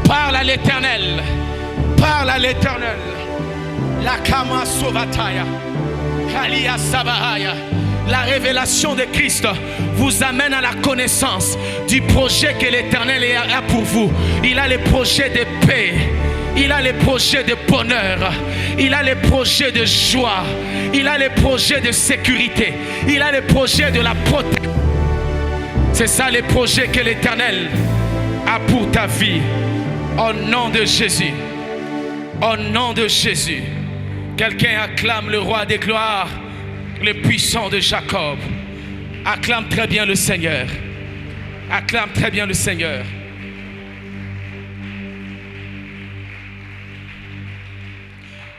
Parle à l'Éternel. Parle à l'Éternel. La Kama Sovataya. Kalia Sabahaya. La révélation de Christ vous amène à la connaissance du projet que l'Éternel a pour vous. Il a les projets de paix. Il a les projets de bonheur. Il a les projets de joie. Il a les projets de sécurité. Il a les projets de la protection. C'est ça les projets que l'Éternel a pour ta vie. Au nom de Jésus. Au nom de Jésus. Quelqu'un acclame le roi des gloires, le puissant de Jacob. Acclame très bien le Seigneur. Acclame très bien le Seigneur.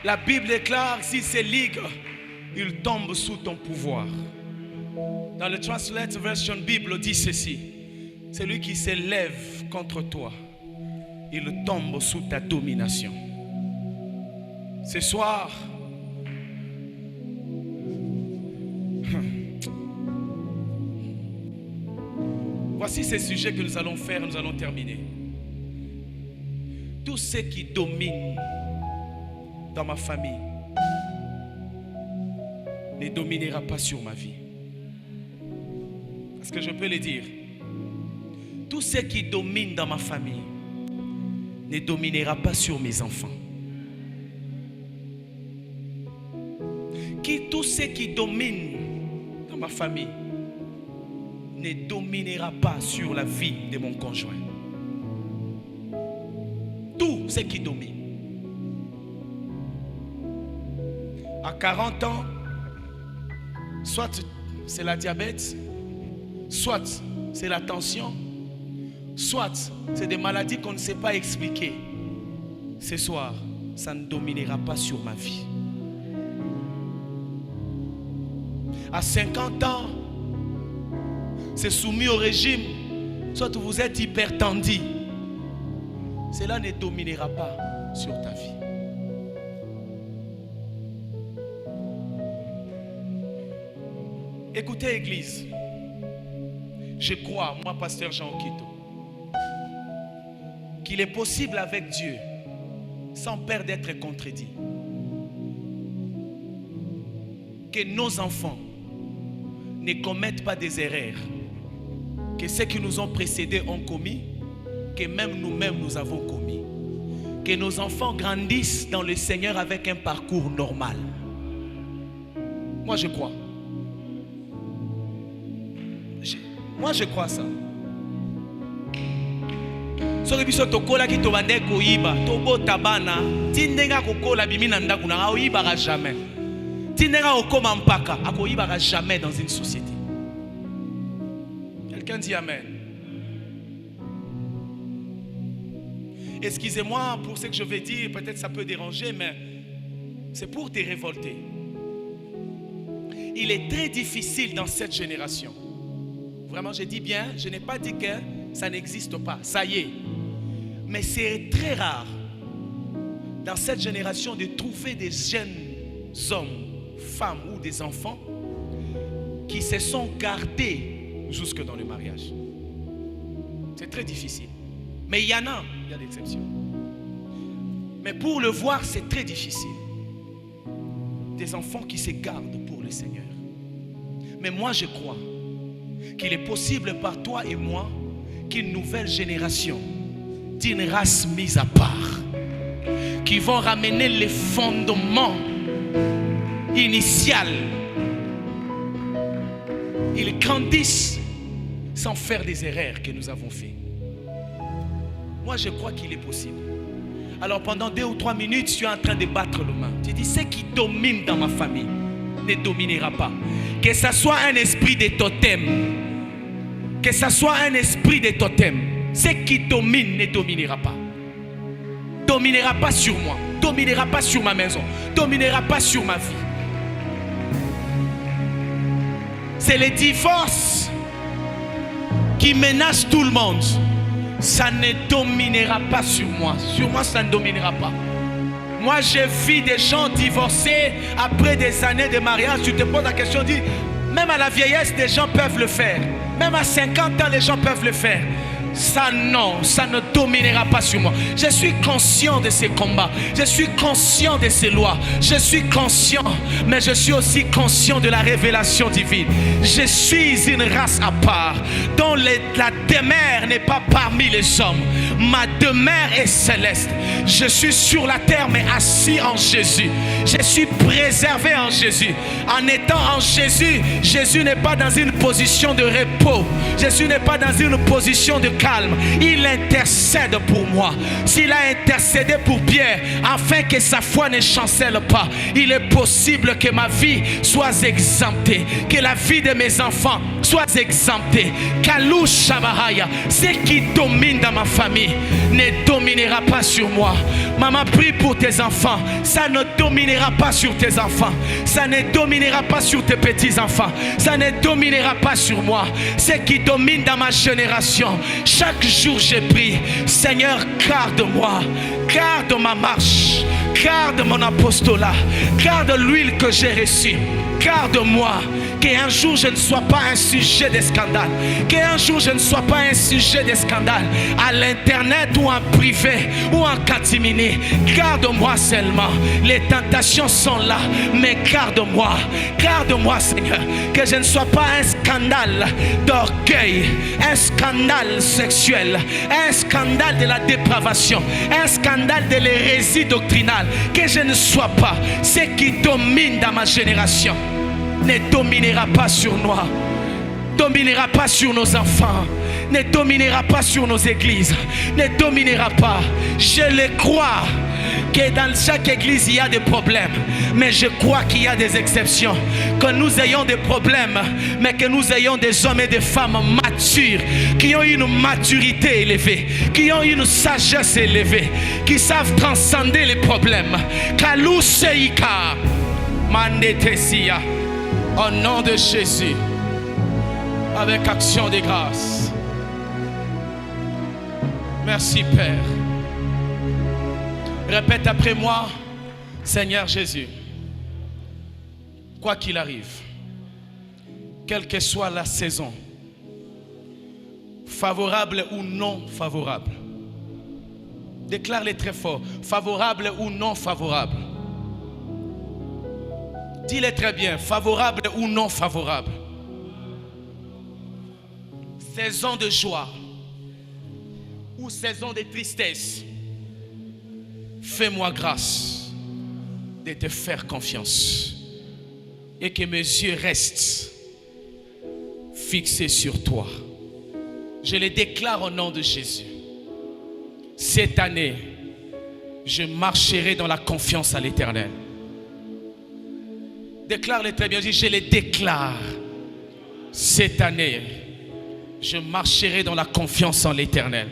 La Bible déclare, s'il se ligue, il tombe sous ton pouvoir. Dans le Translate Version Bible dit ceci: celui qui s'élève contre toi, il tombe sous ta domination. Ce soir, voici ces sujets que nous allons faire, nous allons terminer. Tout ce qui domine dans ma famille ne dominera pas sur ma vie. Parce que je peux le dire, tout ce qui domine dans ma famille ne dominera pas sur mes enfants. Tout ce qui domine dans ma famille ne dominera pas sur la vie de mon conjoint. Tout ce qui domine. À 40 ans, soit c'est la diabète, soit c'est la tension, soit c'est des maladies qu'on ne sait pas expliquer. Ce soir, ça ne dominera pas sur ma vie. À 50 ans, c'est soumis au régime, soit vous êtes hypertendu. Cela ne dominera pas sur ta vie. Écoutez, Église, je crois, moi, pasteur Jean Okito, qu'il est possible avec Dieu, sans peur d'être contredit, que nos enfants ne commettent pas des erreurs que ceux qui nous ont précédés ont commis, que même nous-mêmes nous avons commis. Que nos enfants grandissent dans le Seigneur avec un parcours normal. Moi je crois. Moi je crois ça. Soki biso tokola ki tobande koyiba, tobota bana, tindenga kokola bimina ndaku na oyibaka jamais. Tindenga okoma mpaka, akoyibaka jamais dans une société. Quelqu'un dit amen. Excusez-moi pour ce que je vais dire, peut-être ça peut déranger, mais c'est pour te révolter. Il est très difficile dans cette génération. Vraiment, je dis bien, je n'ai pas dit que ça n'existe pas, ça y est. Mais c'est très rare dans cette génération de trouver des jeunes hommes, femmes ou des enfants qui se sont gardés jusque dans le mariage. C'est très difficile. Mais il y a des exceptions. Mais pour le voir, c'est très difficile. Des enfants qui se gardent pour le Seigneur. Mais moi, je crois qu'il est possible par toi et moi qu'une nouvelle génération d'une race mise à part qui vont ramener les fondements initiaux. Ils grandissent sans faire des erreurs que nous avons faites. Moi, je crois qu'il est possible. Alors, pendant 2 ou 3 minutes, tu es en train de battre le main. Tu dis, ce qui domine dans ma famille ne dominera pas. Que ce soit un esprit de totem. Que ce soit un esprit de totem. Ce qui domine ne dominera pas. Dominera pas sur moi. Dominera pas sur ma maison. Dominera pas sur ma vie. C'est le divorce qui menace tout le monde. Ça ne dominera pas sur moi. Sur moi, ça ne dominera pas. Moi, je vis des gens divorcés après des années de mariage. Tu te poses la question, dis, même à la vieillesse, des gens peuvent le faire. Même à 50 ans, les gens peuvent le faire. Ça non, ça ne dominera pas sur moi. Je suis conscient de ces combats. Je suis conscient de ces lois. Je suis conscient, mais je suis aussi conscient de la révélation divine. Je suis une race à part, dont la demeure n'est pas parmi les hommes. Ma demeure est céleste. Je suis sur la terre, mais assis en Jésus. Je suis préservé en Jésus. En étant en Jésus, Jésus n'est pas dans une position de repos. Jésus n'est pas dans une position de calme. Il intercède pour moi. S'il a intercédé pour Pierre afin que sa foi ne chancelle pas, il est possible que ma vie soit exemptée, que la vie de mes enfants soit exemptée. Kalou Shabahaya, ce qui domine dans ma famille ne dominera pas sur moi. Maman, prie pour tes enfants. Ça ne dominera pas sur tes enfants. Ça ne dominera pas sur tes petits-enfants. Ça ne dominera pas sur moi. Ce qui domine dans ma génération, chaque jour je prie, Seigneur, garde-moi, garde ma marche, garde mon apostolat, garde l'huile que j'ai reçue, garde-moi, Qu'un jour je ne sois pas un sujet de scandale. Qu'un jour je ne sois pas un sujet de scandale. À l'internet ou en privé ou en catimini. Garde-moi seulement. Les tentations sont là. Mais garde-moi. Garde-moi Seigneur. Que je ne sois pas un scandale d'orgueil. Un scandale sexuel. Un scandale de la dépravation. Un scandale de l'hérésie doctrinale. Que je ne sois pas. Ce qui domine dans ma génération ne dominera pas sur nous, dominera pas sur nos enfants, ne dominera pas sur nos églises, ne dominera pas. Je le crois que dans chaque église il y a des problèmes, mais je crois qu'il y a des exceptions. Que nous ayons des problèmes, mais que nous ayons des hommes et des femmes matures, qui ont une maturité élevée, qui ont une sagesse élevée, qui savent transcender les problèmes. Kalou Seika Mandetesia. Au nom de Jésus, avec action de grâce. Merci Père. Répète après moi, Seigneur Jésus, quoi qu'il arrive, quelle que soit la saison, favorable ou non favorable, déclare-les très fort, favorable ou non favorable. Dis-le très bien, favorable ou non favorable. Saison de joie ou saison de tristesse, fais-moi grâce de te faire confiance et que mes yeux restent fixés sur toi. Je le déclare au nom de Jésus. Cette année, je marcherai dans la confiance à l'Éternel. Déclare-le très bien. Je les déclare. Cette année, je marcherai dans la confiance en l'Éternel.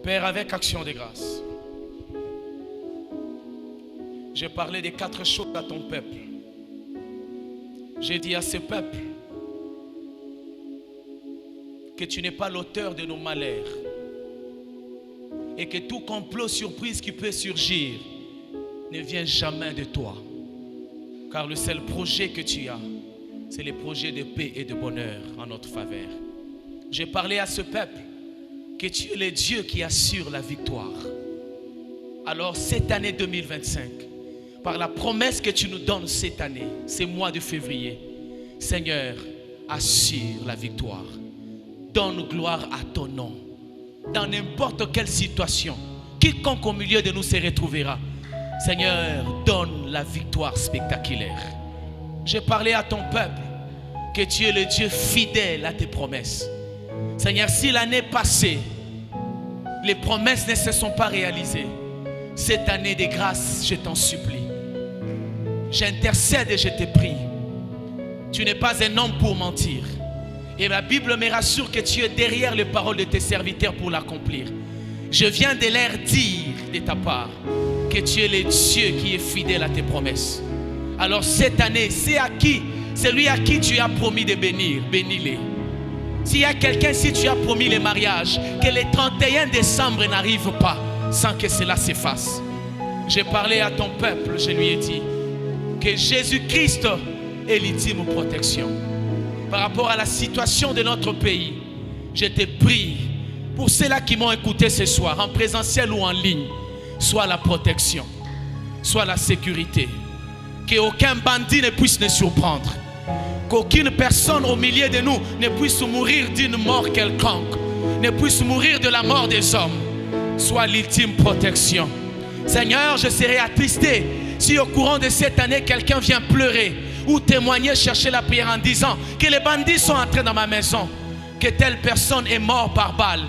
Père, avec action de grâce, j'ai parlé des 4 choses à ton peuple. J'ai dit à ce peuple que tu n'es pas l'auteur de nos malheurs et que tout complot surprise qui peut surgir ne vient jamais de toi, car le seul projet que tu as, c'est le projet de paix et de bonheur en notre faveur. J'ai parlé à ce peuple que tu es le Dieu qui assure la victoire. Alors cette année 2025, par la promesse que tu nous donnes cette année, ce mois de février, Seigneur, assure la victoire. Donne gloire à ton nom. Dans n'importe quelle situation, quiconque au milieu de nous se retrouvera, Seigneur, donne la victoire spectaculaire. J'ai parlé à ton peuple que tu es le Dieu fidèle à tes promesses. Seigneur, si l'année passée, les promesses ne se sont pas réalisées, cette année de grâce, je t'en supplie. J'intercède et je te prie. Tu n'es pas un homme pour mentir. Et la Bible me rassure que tu es derrière les paroles de tes serviteurs pour l'accomplir. Je viens de leur dire de ta part que tu es le Dieu qui est fidèle à tes promesses. Alors cette année, c'est à qui? Celui à qui tu as promis de bénir, bénis-les. S'il y a quelqu'un, si tu as promis le mariage, que le 31 décembre n'arrive pas sans que cela s'efface. J'ai parlé à ton peuple, je lui ai dit que Jésus-Christ est l'ultime protection. Par rapport à la situation de notre pays, je te prie pour ceux-là qui m'ont écouté ce soir, en présentiel ou en ligne, soit la protection, soit la sécurité. Qu'aucun bandit ne puisse nous surprendre. Qu'aucune personne au milieu de nous ne puisse mourir d'une mort quelconque, ne puisse mourir de la mort des hommes. Soit l'ultime protection. Seigneur, je serai attristé si au courant de cette année, quelqu'un vient pleurer ou témoigner, chercher la prière en disant que les bandits sont entrés dans ma maison, que telle personne est morte par balle.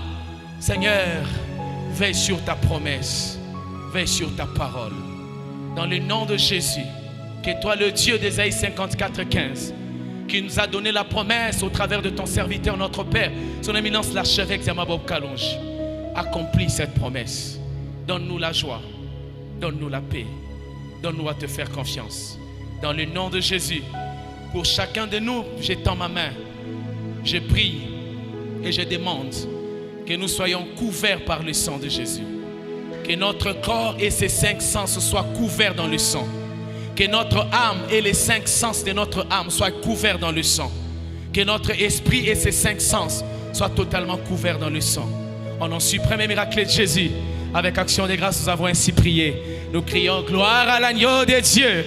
Seigneur, veille sur ta promesse, veille sur ta parole. Dans le nom de Jésus, que toi, le Dieu d'Ésaïe 54:15, qui nous a donné la promesse au travers de ton serviteur, notre Père, son éminence l'archevêque Zamabob Kalonji, accomplis cette promesse. Donne-nous la joie, donne-nous la paix, donne-nous à te faire confiance. Dans le nom de Jésus, pour chacun de nous, j'étends ma main, je prie et je demande que nous soyons couverts par le sang de Jésus. Que notre corps et ses 5 sens soient couverts dans le sang. Que notre âme et les 5 sens de notre âme soient couverts dans le sang. Que notre esprit et ses 5 sens soient totalement couverts dans le sang. Au nom suprême et miraculeux de Jésus, avec action de grâce, nous avons ainsi prié. Nous crions gloire à l'agneau de Dieu.